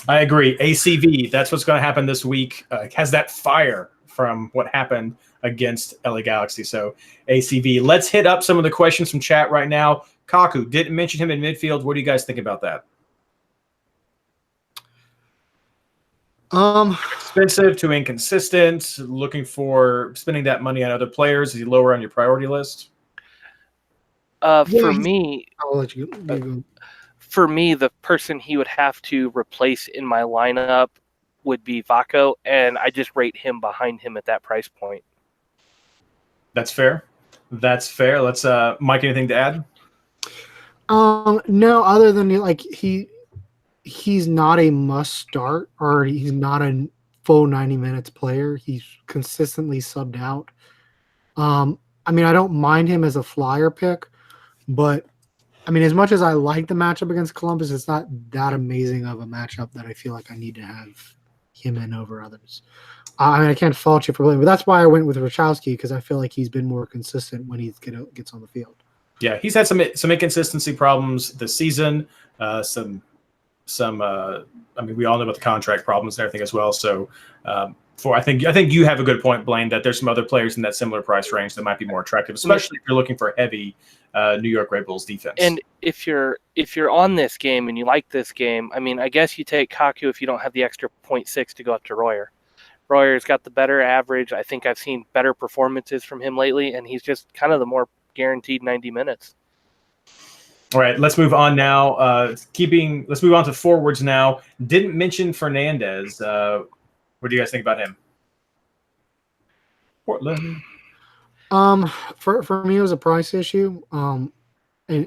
I agree. ACV, that's what's going to happen this week. Has that fire from what happened against LA Galaxy. So ACV. Let's hit up some of the questions from chat right now. Kaku, didn't mention him in midfield. What do you guys think about that? Expensive, too inconsistent, looking for spending that money on other players. Is he lower on your priority list? For me, I'll let you go. For me, the person he would have to replace in my lineup would be Vaco, and I just rate him behind him at that price point. That's fair. That's fair. Let's Mike, anything to add? No, other than like he's not a must start, or he's not a full 90 minutes player. He's consistently subbed out. I mean, I don't mind him as a flyer pick, but I mean, as much as I like the matchup against Columbus, it's not that amazing of a matchup that I feel like I need to have him in over others. I mean, I can't fault you for Blayne, but that's why I went with Rachowski, because I feel like he's been more consistent when he gets on the field. Yeah, he's had some inconsistency problems this season. I mean, we all know about the contract problems and everything as well. So, I think you have a good point, Blayne, that there's some other players in that similar price range that might be more attractive, especially if you're looking for heavy New York Red Bulls defense. And if you're on this game and you like this game, I mean, I guess you take Kaku if you don't have the extra 0.6 to go up to Royer. Royer's got the better average. I think I've seen better performances from him lately, and he's just kind of the more guaranteed 90 minutes. All right, let's move on now. Let's move on to forwards now. Didn't mention Fernandez. What do you guys think about him? Portland. For me, it was a price issue. And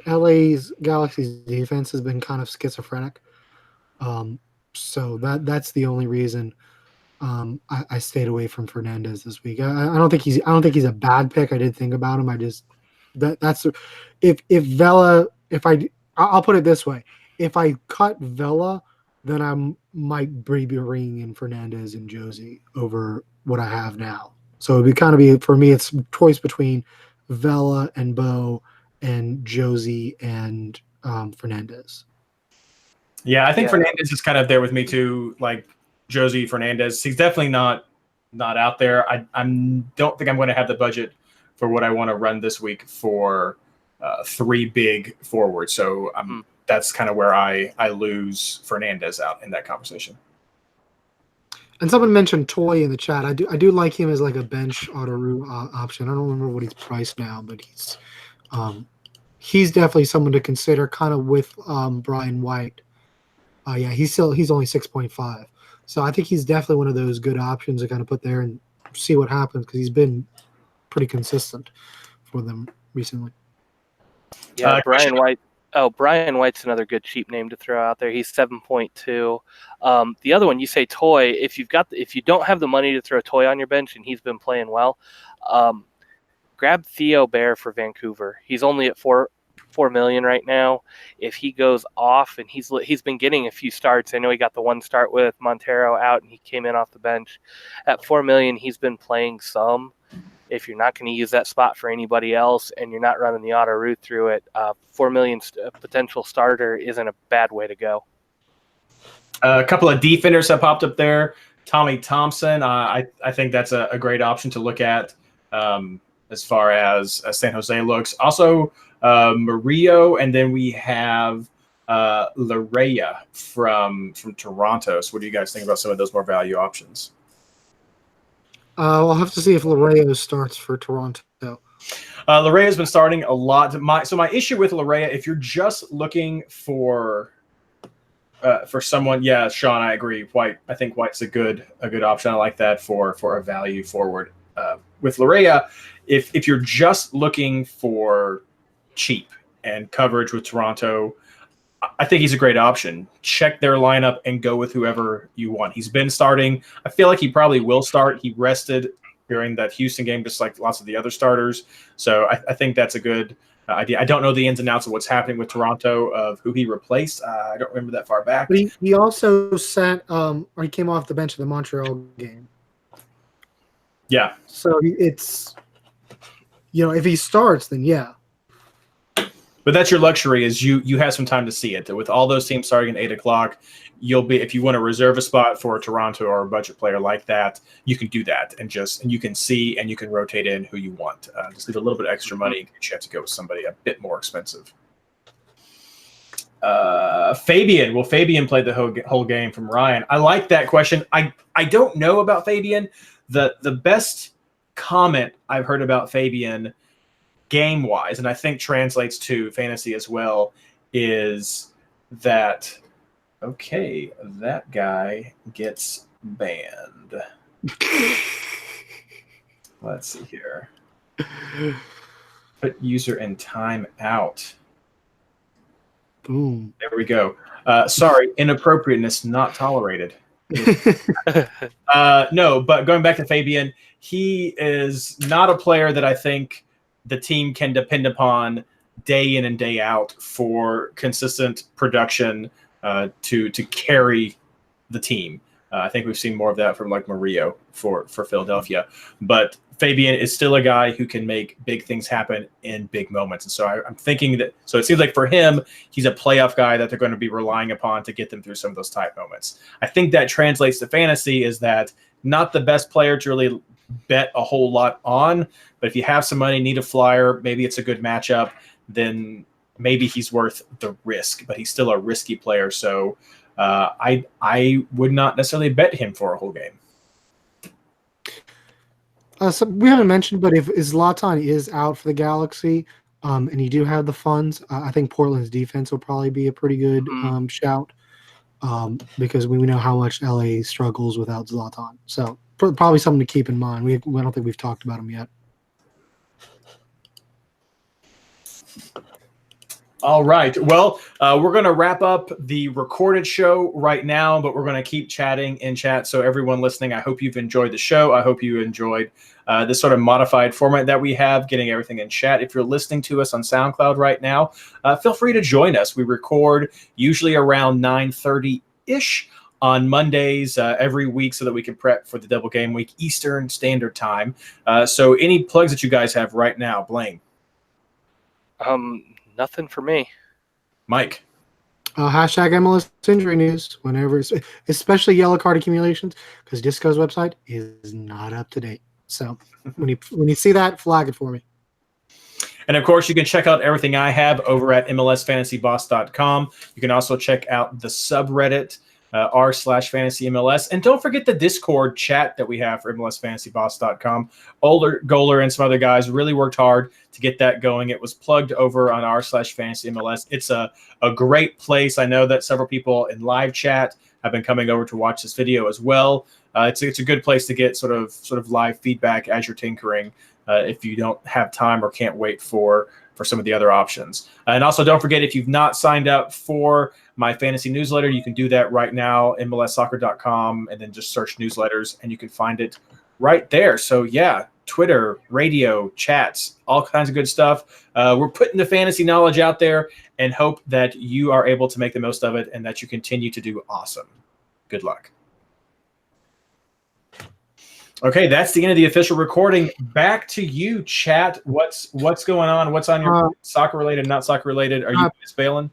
LA's Galaxy's defense has been kind of schizophrenic. So that's the only reason I stayed away from Fernandez this week. I don't think he's a bad pick. I did think about him. I just that's if Vela. I'll put it this way: if I cut Vela, then I might be bringing in Fernandez and Josie over what I have now. So it'd be for me, it's a choice between Vela and Bo and Josie and Fernandez. Yeah, I think Fernandez is kind of there with me too. Like Josie Fernandez, he's definitely not out there. I don't think I'm going to have the budget for what I want to run this week for three big forwards. So that's kind of where I lose Fernandez out in that conversation. And someone mentioned Toy in the chat. I do like him as like a bench auto option. I don't remember what he's priced now, but he's definitely someone to consider, kind of with Brian White. He's only 6.5. So I think he's definitely one of those good options to kind of put there and see what happens, because he's been pretty consistent for them recently. Yeah, Brian White. Oh, Brian White's another good cheap name to throw out there. He's 7.2. The other one, you say Toy. If you don't have the money to throw Toy on your bench and he's been playing well, grab Theo Bair for Vancouver. He's only at $4 million right now. If he goes off, and he's been getting a few starts. I know he got the one start with Montero out, and he came in off the bench. At $4 million, he's been playing some. If you're not going to use that spot for anybody else and you're not running the auto route through it, $4 million potential starter isn't a bad way to go. A couple of defenders have popped up there. Tommy Thompson, I think that's a great option to look at as far as San Jose looks. Also, Murillo, and then we have Larrea from Toronto. So what do you guys think about some of those more value options? I'll have to see if Larrea starts for Toronto. Larrea's been starting a lot. So my issue with Larrea, if you're just looking for someone, yeah, Sean, I agree. White, I think White's a good option. I like that for a value forward. with Larea, if you're just looking for cheap and coverage with Toronto, I think he's a great option. Check their lineup and go with whoever you want. He's been starting. I feel like he probably will start. He rested during that Houston game, just like lots of the other starters. So I think that's a good idea. I don't know the ins and outs of what's happening with Toronto, of who he replaced. I don't remember that far back. But he also sent, or he came off the bench of the Montreal game. Yeah. So it's, if he starts, then yeah. But that's your luxury, is you have some time to see it. With all those teams starting at 8 o'clock, you'll be, if you want to reserve a spot for Toronto or a budget player like that, you can do that and you can see and you can rotate in who you want. Just leave a little bit of extra money in case you have to go with somebody a bit more expensive. Fabian, will Fabian play the whole game, from Ryan? I like that question. I don't know about Fabian. The best comment I've heard about Fabian game-wise, and I think translates to fantasy as well, is that, okay, that guy gets banned. Let's see here. Put user in timeout. Boom. There we go. Sorry, inappropriateness not tolerated. No, but going back to Fabian, he is not a player that I think the team can depend upon day in and day out for consistent production to carry the team. I think we've seen more of that from like Murillo for Philadelphia. But Fabian is still a guy who can make big things happen in big moments. And so I'm thinking that, so it seems like for him, he's a playoff guy that they're going to be relying upon to get them through some of those tight moments. I think that translates to fantasy, is that not the best player to really bet a whole lot on, but if you have some money, need a flyer, maybe it's a good matchup, then maybe he's worth the risk, but he's still a risky player. So I would not necessarily bet him for a whole game. So we haven't mentioned, but if Zlatan is out for the Galaxy, and you do have the funds, I think Portland's defense will probably be a pretty good shout, because we know how much LA struggles without Zlatan. So probably something to keep in mind. I don't think we've talked about him yet. All right. Well, we're going to wrap up the recorded show right now, but we're going to keep chatting in chat. So everyone listening, I hope you've enjoyed the show. I hope you enjoyed this sort of modified format that we have, getting everything in chat. If you're listening to us on SoundCloud right now, feel free to join us. We record usually around 9:30-ish on Mondays every week so that we can prep for the double game week Eastern Standard Time. So any plugs that you guys have right now, Blayne? Nothing for me. Mike? Hashtag MLS injury news whenever, especially yellow card accumulations, because Disco's website is not up to date. So when you see that, flag it for me. And of course, you can check out everything I have over at MLSFantasyBoss.com. You can also check out the subreddit r/fantasymls, and don't forget the Discord chat that we have for MLSFantasyBoss.com. Goler and some other guys really worked hard to get that going. It was plugged over on r/fantasymls. It's a great place. I know that several people in live chat have been coming over to watch this video as well. It's a good place to get sort of live feedback as you're tinkering, if you don't have time or can't wait for some of the other options. And also, don't forget, if you've not signed up for my fantasy newsletter, you can do that right now, MLSsoccer.com, and then just search newsletters, and you can find it right there. So yeah, Twitter, radio, chats, all kinds of good stuff. We're putting the fantasy knowledge out there and hope that you are able to make the most of it and that you continue to do awesome. Good luck. Okay, that's the end of the official recording. Back to you, chat. What's going on? What's on your soccer related, not soccer related? Are you guys bailing?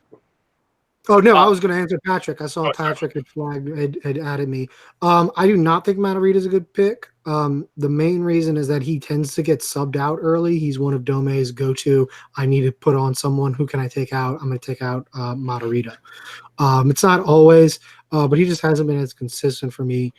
Oh no, I was going to answer Patrick. I saw Patrick had added me. I do not think Matarrita is a good pick. The main reason is that he tends to get subbed out early. He's one of Dome's go-to. I need to put on someone. Who can I take out? I'm going to take out Matarrita. It's not always, but he just hasn't been as consistent for me.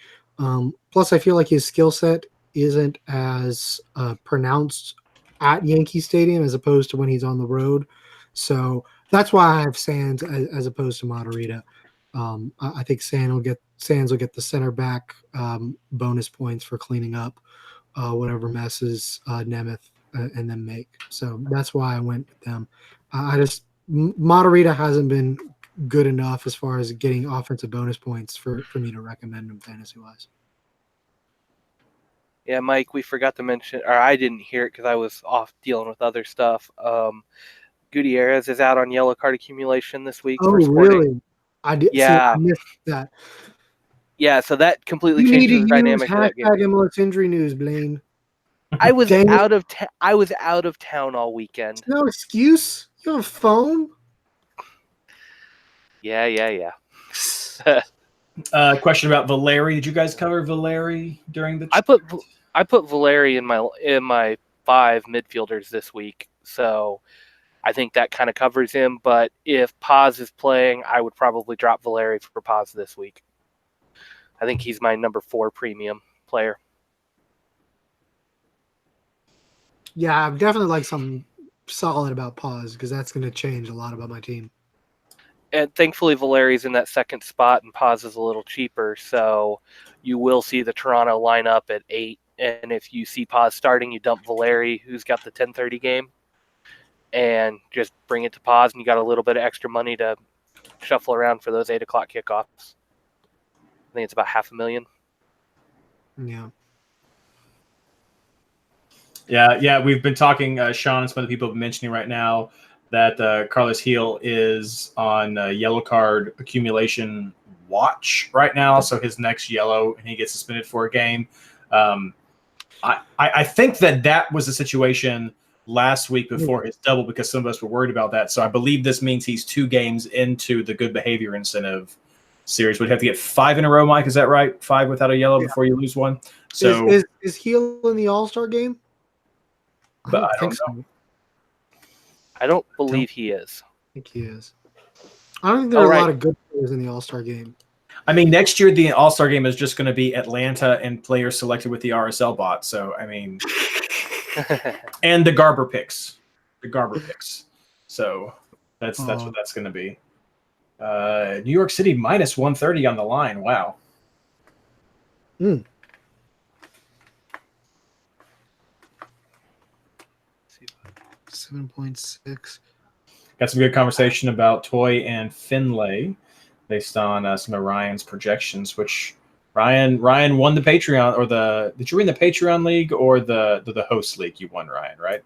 Plus, I feel like his skill set isn't as pronounced at Yankee Stadium as opposed to when he's on the road. So that's why I have Sands as opposed to Matarrita. I think Sands will get the center back bonus points for cleaning up. whatever messes Nemeth and them make. So that's why I went with them. Moderita hasn't been good enough as far as getting offensive bonus points for me to recommend him fantasy wise. Yeah, Mike, we forgot to mention, or I didn't hear it because I was off dealing with other stuff. Gutierrez is out on yellow card accumulation this week. Oh, for Sporting. really? I did. Yeah. See, I missed that. Yeah, so that completely You need changes to the use dynamic of that game. #MLS injury news, Blayne. I was Dang it. out of town all weekend. No excuse. You have a phone. Yeah. Question about Valeri. Did you guys cover Valeri during the? I put Valeri in my 5 midfielders this week, so I think that kind of covers him. But if Paz is playing, I would probably drop Valeri for Paz this week. I think he's my number 4 premium player. Yeah, I've definitely like something solid about Paz because that's going to change a lot about my team. And thankfully, Valeri's in that second spot, and Paz is a little cheaper, so you will see the Toronto line up at 8. And if you see Paz starting, you dump Valeri, who's got the 10:30 game, and just bring it to Paz, and you got a little bit of extra money to shuffle around for those 8 o'clock kickoffs. I think it's about $500,000. Yeah. Yeah. We've been talking, Sean, and some of the people have been mentioning right now that Carlos Heel is on yellow card accumulation watch right now. So his next yellow, and he gets suspended for a game. I think that was the situation last week before his double because some of us were worried about that. So I believe this means he's 2 games into the good behavior incentive series. Would have to get 5 in a row, Mike. Is that right? 5 without a yellow before you lose one. So is Heel in the All-Star game? But I don't know. I don't believe he is. I think he is. I don't think there are a lot of good players in the All-Star game. I mean, next year the All-Star game is just going to be Atlanta and players selected with the RSL bot. So, I mean, and the Garber picks. So that's what that's going to be. New York City minus 130 on the line. Wow. 7.6. Got some good conversation about Toy and Finlay based on some of Ryan's projections, which Ryan won the Patreon, or did you win the Patreon league or the host league? You won, Ryan, right?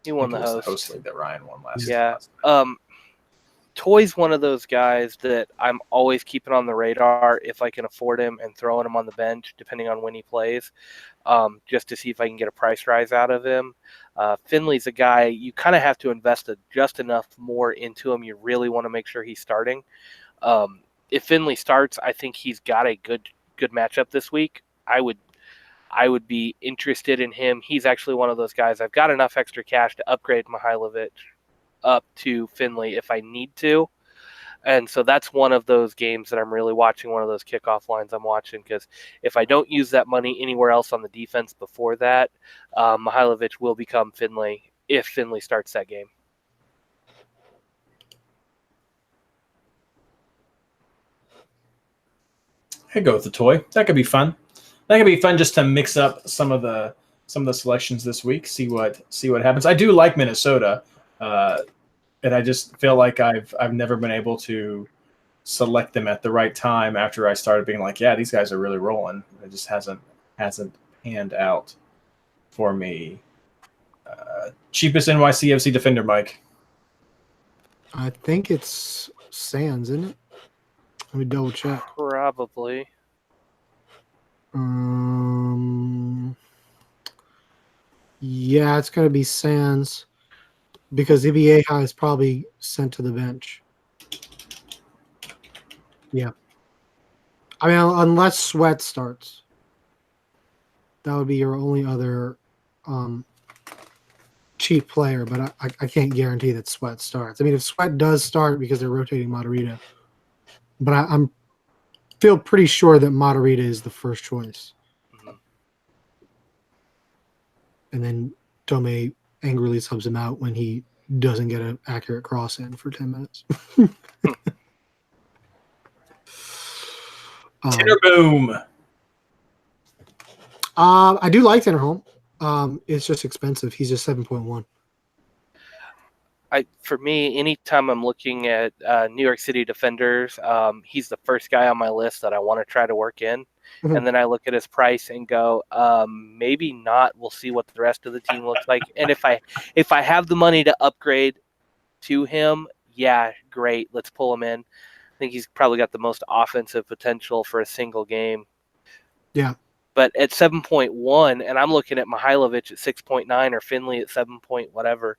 He won the host. The host league that Ryan won last. Yeah. Toy's one of those guys that I'm always keeping on the radar if I can afford him and throwing him on the bench, depending on when he plays, just to see if I can get a price rise out of him. Finley's a guy you kind of have to invest just enough more into him. You really want to make sure he's starting. If Finley starts, I think he's got a good matchup this week. I would be interested in him. He's actually one of those guys. I've got enough extra cash to upgrade Mihailovic up to Finley if I need to. And so that's one of those games that I'm really watching, one of those kickoff lines I'm watching, because if I don't use that money anywhere else on the defense before that, Mihailovic will become Finley if Finley starts that game. I'd go with the Toy. That could be fun. That could be fun just to mix up some of the selections this week. See what happens. I do like Minnesota. And I just feel like I've never been able to select them at the right time after I started being like, yeah, these guys are really rolling. It just hasn't panned out for me. Cheapest NYCfSKC defender, Mike. I think it's Sands, isn't it? Let me double check. Probably. Yeah, it's going to be Sands. Because Ivieja is probably sent to the bench. Yeah. I mean, unless Sweat starts. That would be your only other cheap player, but I can't guarantee that Sweat starts. I mean, if Sweat does start because they're rotating Moderita, but I'm feel pretty sure that Moderita is the first choice. Mm-hmm. And then Tome angrily subs him out when he doesn't get an accurate cross in for 10 minutes. Tinner boom. I do like Tinnerholm. It's just expensive. He's just 7.1. For me, anytime I'm looking at New York City defenders, he's the first guy on my list that I want to try to work in. Mhm. And then I look at his price and go, maybe not. We'll see what the rest of the team looks like. And if I have the money to upgrade to him, yeah, great. Let's pull him in. I think he's probably got the most offensive potential for a single game. Yeah. But at 7.1, and I'm looking at Mihailovic at 6.9 or Finley at 7 point whatever,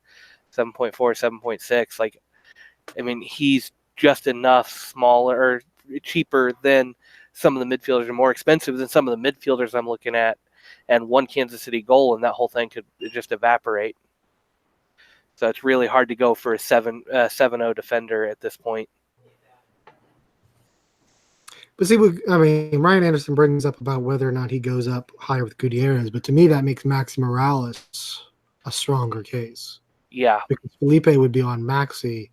7.4, 7.6. Like, I mean, he's just enough smaller or cheaper than some of the midfielders, are more expensive than some of the midfielders I'm looking at. And one Kansas City goal, and that whole thing could just evaporate. So it's really hard to go for a 7-0 defender at this point. But see, Ryan Anderson brings up about whether or not he goes up higher with Gutierrez, but to me that makes Maxi Morales a stronger case. Yeah. Because Felipe would be on Maxi.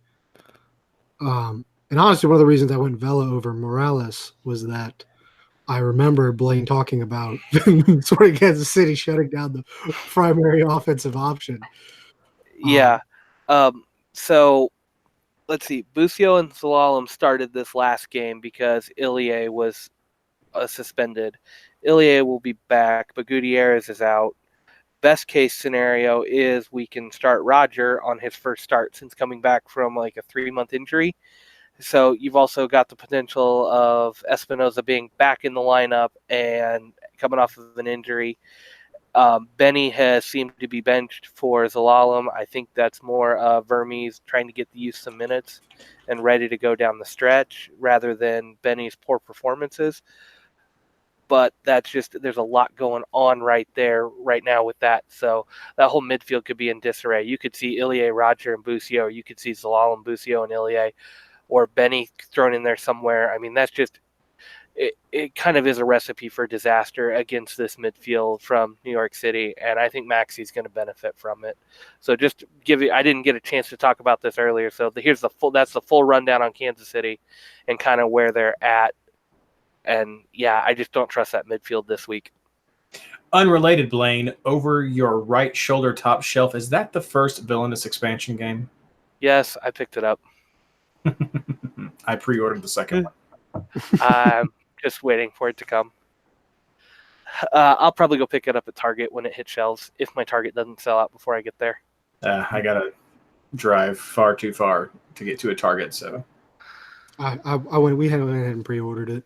And honestly, one of the reasons I went Vela over Morales was that I remember Blayne talking about sort of Kansas City shutting down the primary offensive option. Yeah. So let's see. Busio and Salalem started this last game because Ilie was suspended. Ilie will be back, but Gutierrez is out. Best case scenario is we can start Roger on his first start since coming back from like a 3-month injury. So you've also got the potential of Espinoza being back in the lineup and coming off of an injury. Benny has seemed to be benched for Zalalem. I think that's more Vermes trying to get use some minutes and ready to go down the stretch rather than Benny's poor performances. But that's just, there's a lot going on right now with that. So that whole midfield could be in disarray. You could see Ilie, Roger, and Busio, or you could see Zalalem, Busio, and Ilie, or Benny thrown in there somewhere. I mean, that's just, it kind of is a recipe for disaster against this midfield from New York City, and I think Maxi's going to benefit from it. So just I didn't get a chance to talk about this earlier, so that's the full rundown on Kansas City and kind of where they're at. And yeah, I just don't trust that midfield this week. Unrelated, Blayne, over your right shoulder top shelf, is that the first Villainous expansion game? Yes, I picked it up. I pre-ordered the second one. I'm just waiting for it to come. I'll probably go pick it up at Target when it hits shelves if my Target doesn't sell out before I get there. I gotta drive far too far to get to a Target, so we went ahead and pre-ordered it.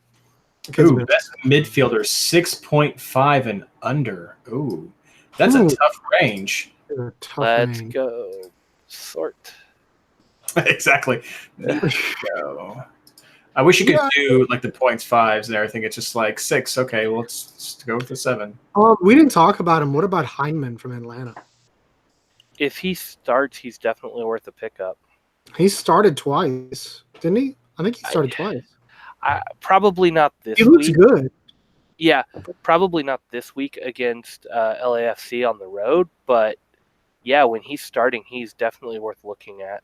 Ooh, best midfielder 6.5 and under. Ooh, that's a tough range. Let's go sort. Exactly. Let's go. I wish you could do like the 0.5s and everything. It's just like 6. Okay, well, let's go with the 7. We didn't talk about him. What about Heineman from Atlanta? If he starts, he's definitely worth a pickup. He started twice, didn't he? I think he started twice. Probably not this week. He looks good. Yeah, probably not this week against LAFC on the road. But yeah, when he's starting, he's definitely worth looking at.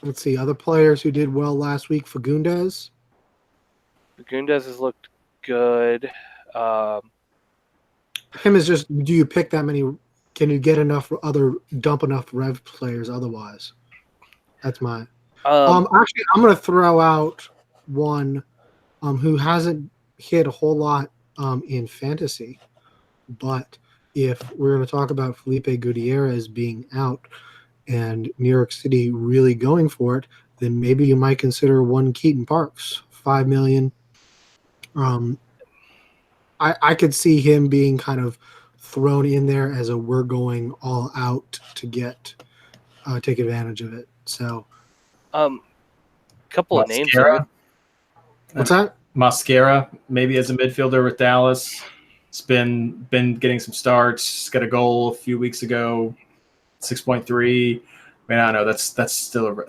Let's see, other players who did well last week. Fagundes. Fagundes has looked good. Him is just, do you pick that many? Can you get dump enough Rev players otherwise? That's my. Actually, I'm going to throw out one who hasn't hit a whole lot in fantasy. But if we're going to talk about Felipe Gutierrez being out and New York City really going for it, then maybe you might consider one Keaton Parks, $5 million. I could see him being kind of thrown in there as we're going all out to take advantage of it. So, couple of names. What's that? Mosquera, maybe as a midfielder with Dallas. It's been getting some starts. He's got a goal a few weeks ago. 6.3. I mean, I don't know. That's still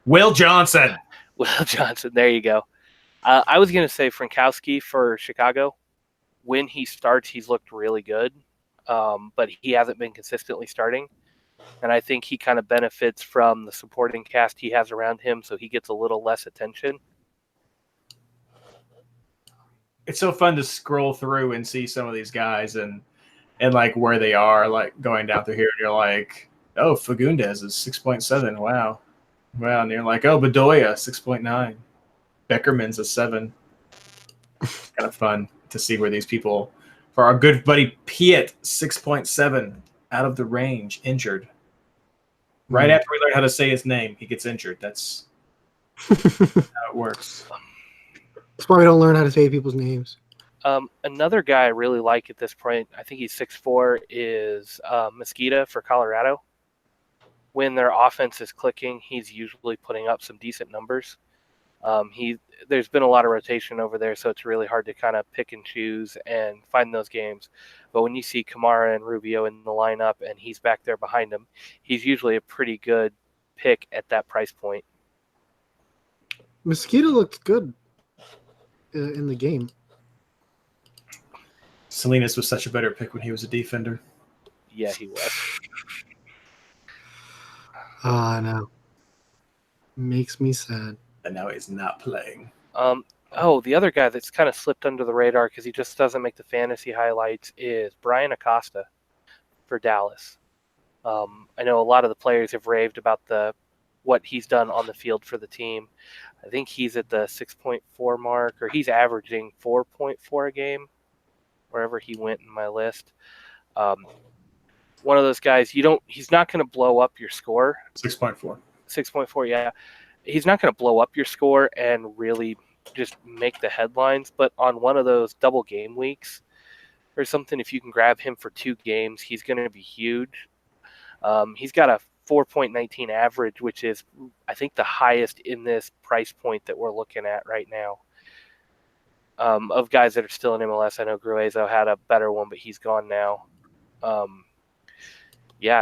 Will Johnson. Will Johnson. There you go. I was going to say Frankowski for Chicago. When he starts, he's looked really good, but he hasn't been consistently starting. And I think he kind of benefits from the supporting cast he has around him, so he gets a little less attention. it's so fun to scroll through and see some of these guys and like where they are, like going down through here. And you're like, oh, Fagundes is 6.7. Wow. And you're like, oh, Bedoya 6.9. Beckerman's a 7. It's kind of fun to see where these people, for our good buddy Piet, 6.7, out of the range, injured. Right after we learn how to say his name, he gets injured. That's how it works. That's why we don't learn how to say people's names. Another guy I really like at this point, I think he's 6'4", is Mosqueda for Colorado. When their offense is clicking, he's usually putting up some decent numbers. There's been a lot of rotation over there, so it's really hard to kind of pick and choose and find those games. But when you see Kamara and Rubio in the lineup and he's back there behind him, he's usually a pretty good pick at that price point. Mosqueda looked good in the game. Salinas was such a better pick when he was a defender. Yeah, he was. I know. Makes me sad. And now he's not playing. The other guy that's kind of slipped under the radar because he just doesn't make the fantasy highlights is Brian Acosta for Dallas. I know a lot of the players have raved about what he's done on the field for the team. I think he's at the 6.4 mark, or he's averaging 4.4 a game, wherever he went in my list. One of those guys, he's not going to blow up your score. 6.4. 6.4, yeah. He's not going to blow up your score and really just make the headlines, but on one of those double game weeks or something, if you can grab him for 2 games, he's going to be huge. He's got a 4.19 average, which is, I think, the highest in this price point that we're looking at right now. Of guys that are still in MLS, I know Gruezo had a better one, but he's gone now.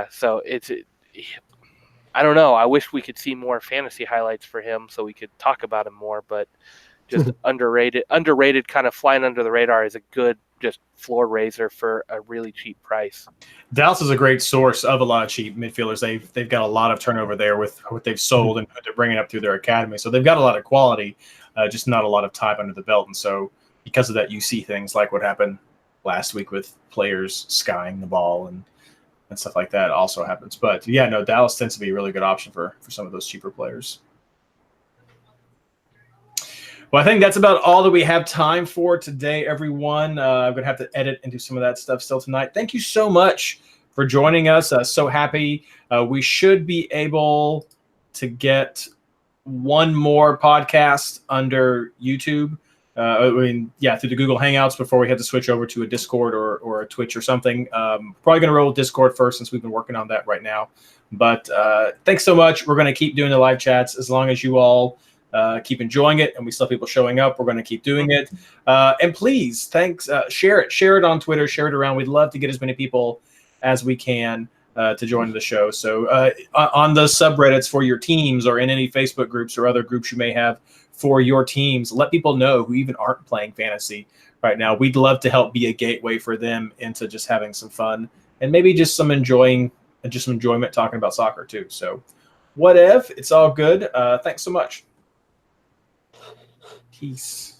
So I don't know. I wish we could see more fantasy highlights for him so we could talk about him more, but just underrated, kind of flying under the radar is a good just floor raiser for a really cheap price. Dallas is a great source of a lot of cheap midfielders. They've got a lot of turnover there with what they've sold and what they're bringing up through their academy. So they've got a lot of quality, just not a lot of time under the belt. And so because of that, you see things like what happened last week with players skying the ball and stuff like that also happens. But yeah, no, Dallas tends to be a really good option for some of those cheaper players. Well, I think that's about all that we have time for today, everyone. I'm going to have to edit and do some of that stuff still tonight. Thank you so much for joining us. So happy. We should be able to get one more podcast under YouTube. Through the Google Hangouts before we have to switch over to a Discord or a Twitch or something. Probably going to roll with Discord first since we've been working on that right now. But thanks so much. We're going to keep doing the live chats as long as you all keep enjoying it and we still have people showing up. We're going to keep doing it. And please, thanks. Share it on Twitter. Share it around. We'd love to get as many people as we can to join the show. So on the subreddits for your teams or in any Facebook groups or other groups you may have for your teams, let people know who even aren't playing fantasy right now. We'd love to help be a gateway for them into just having some fun and maybe just some enjoyment talking about soccer too. So what if? It's all good. Thanks so much. Peace.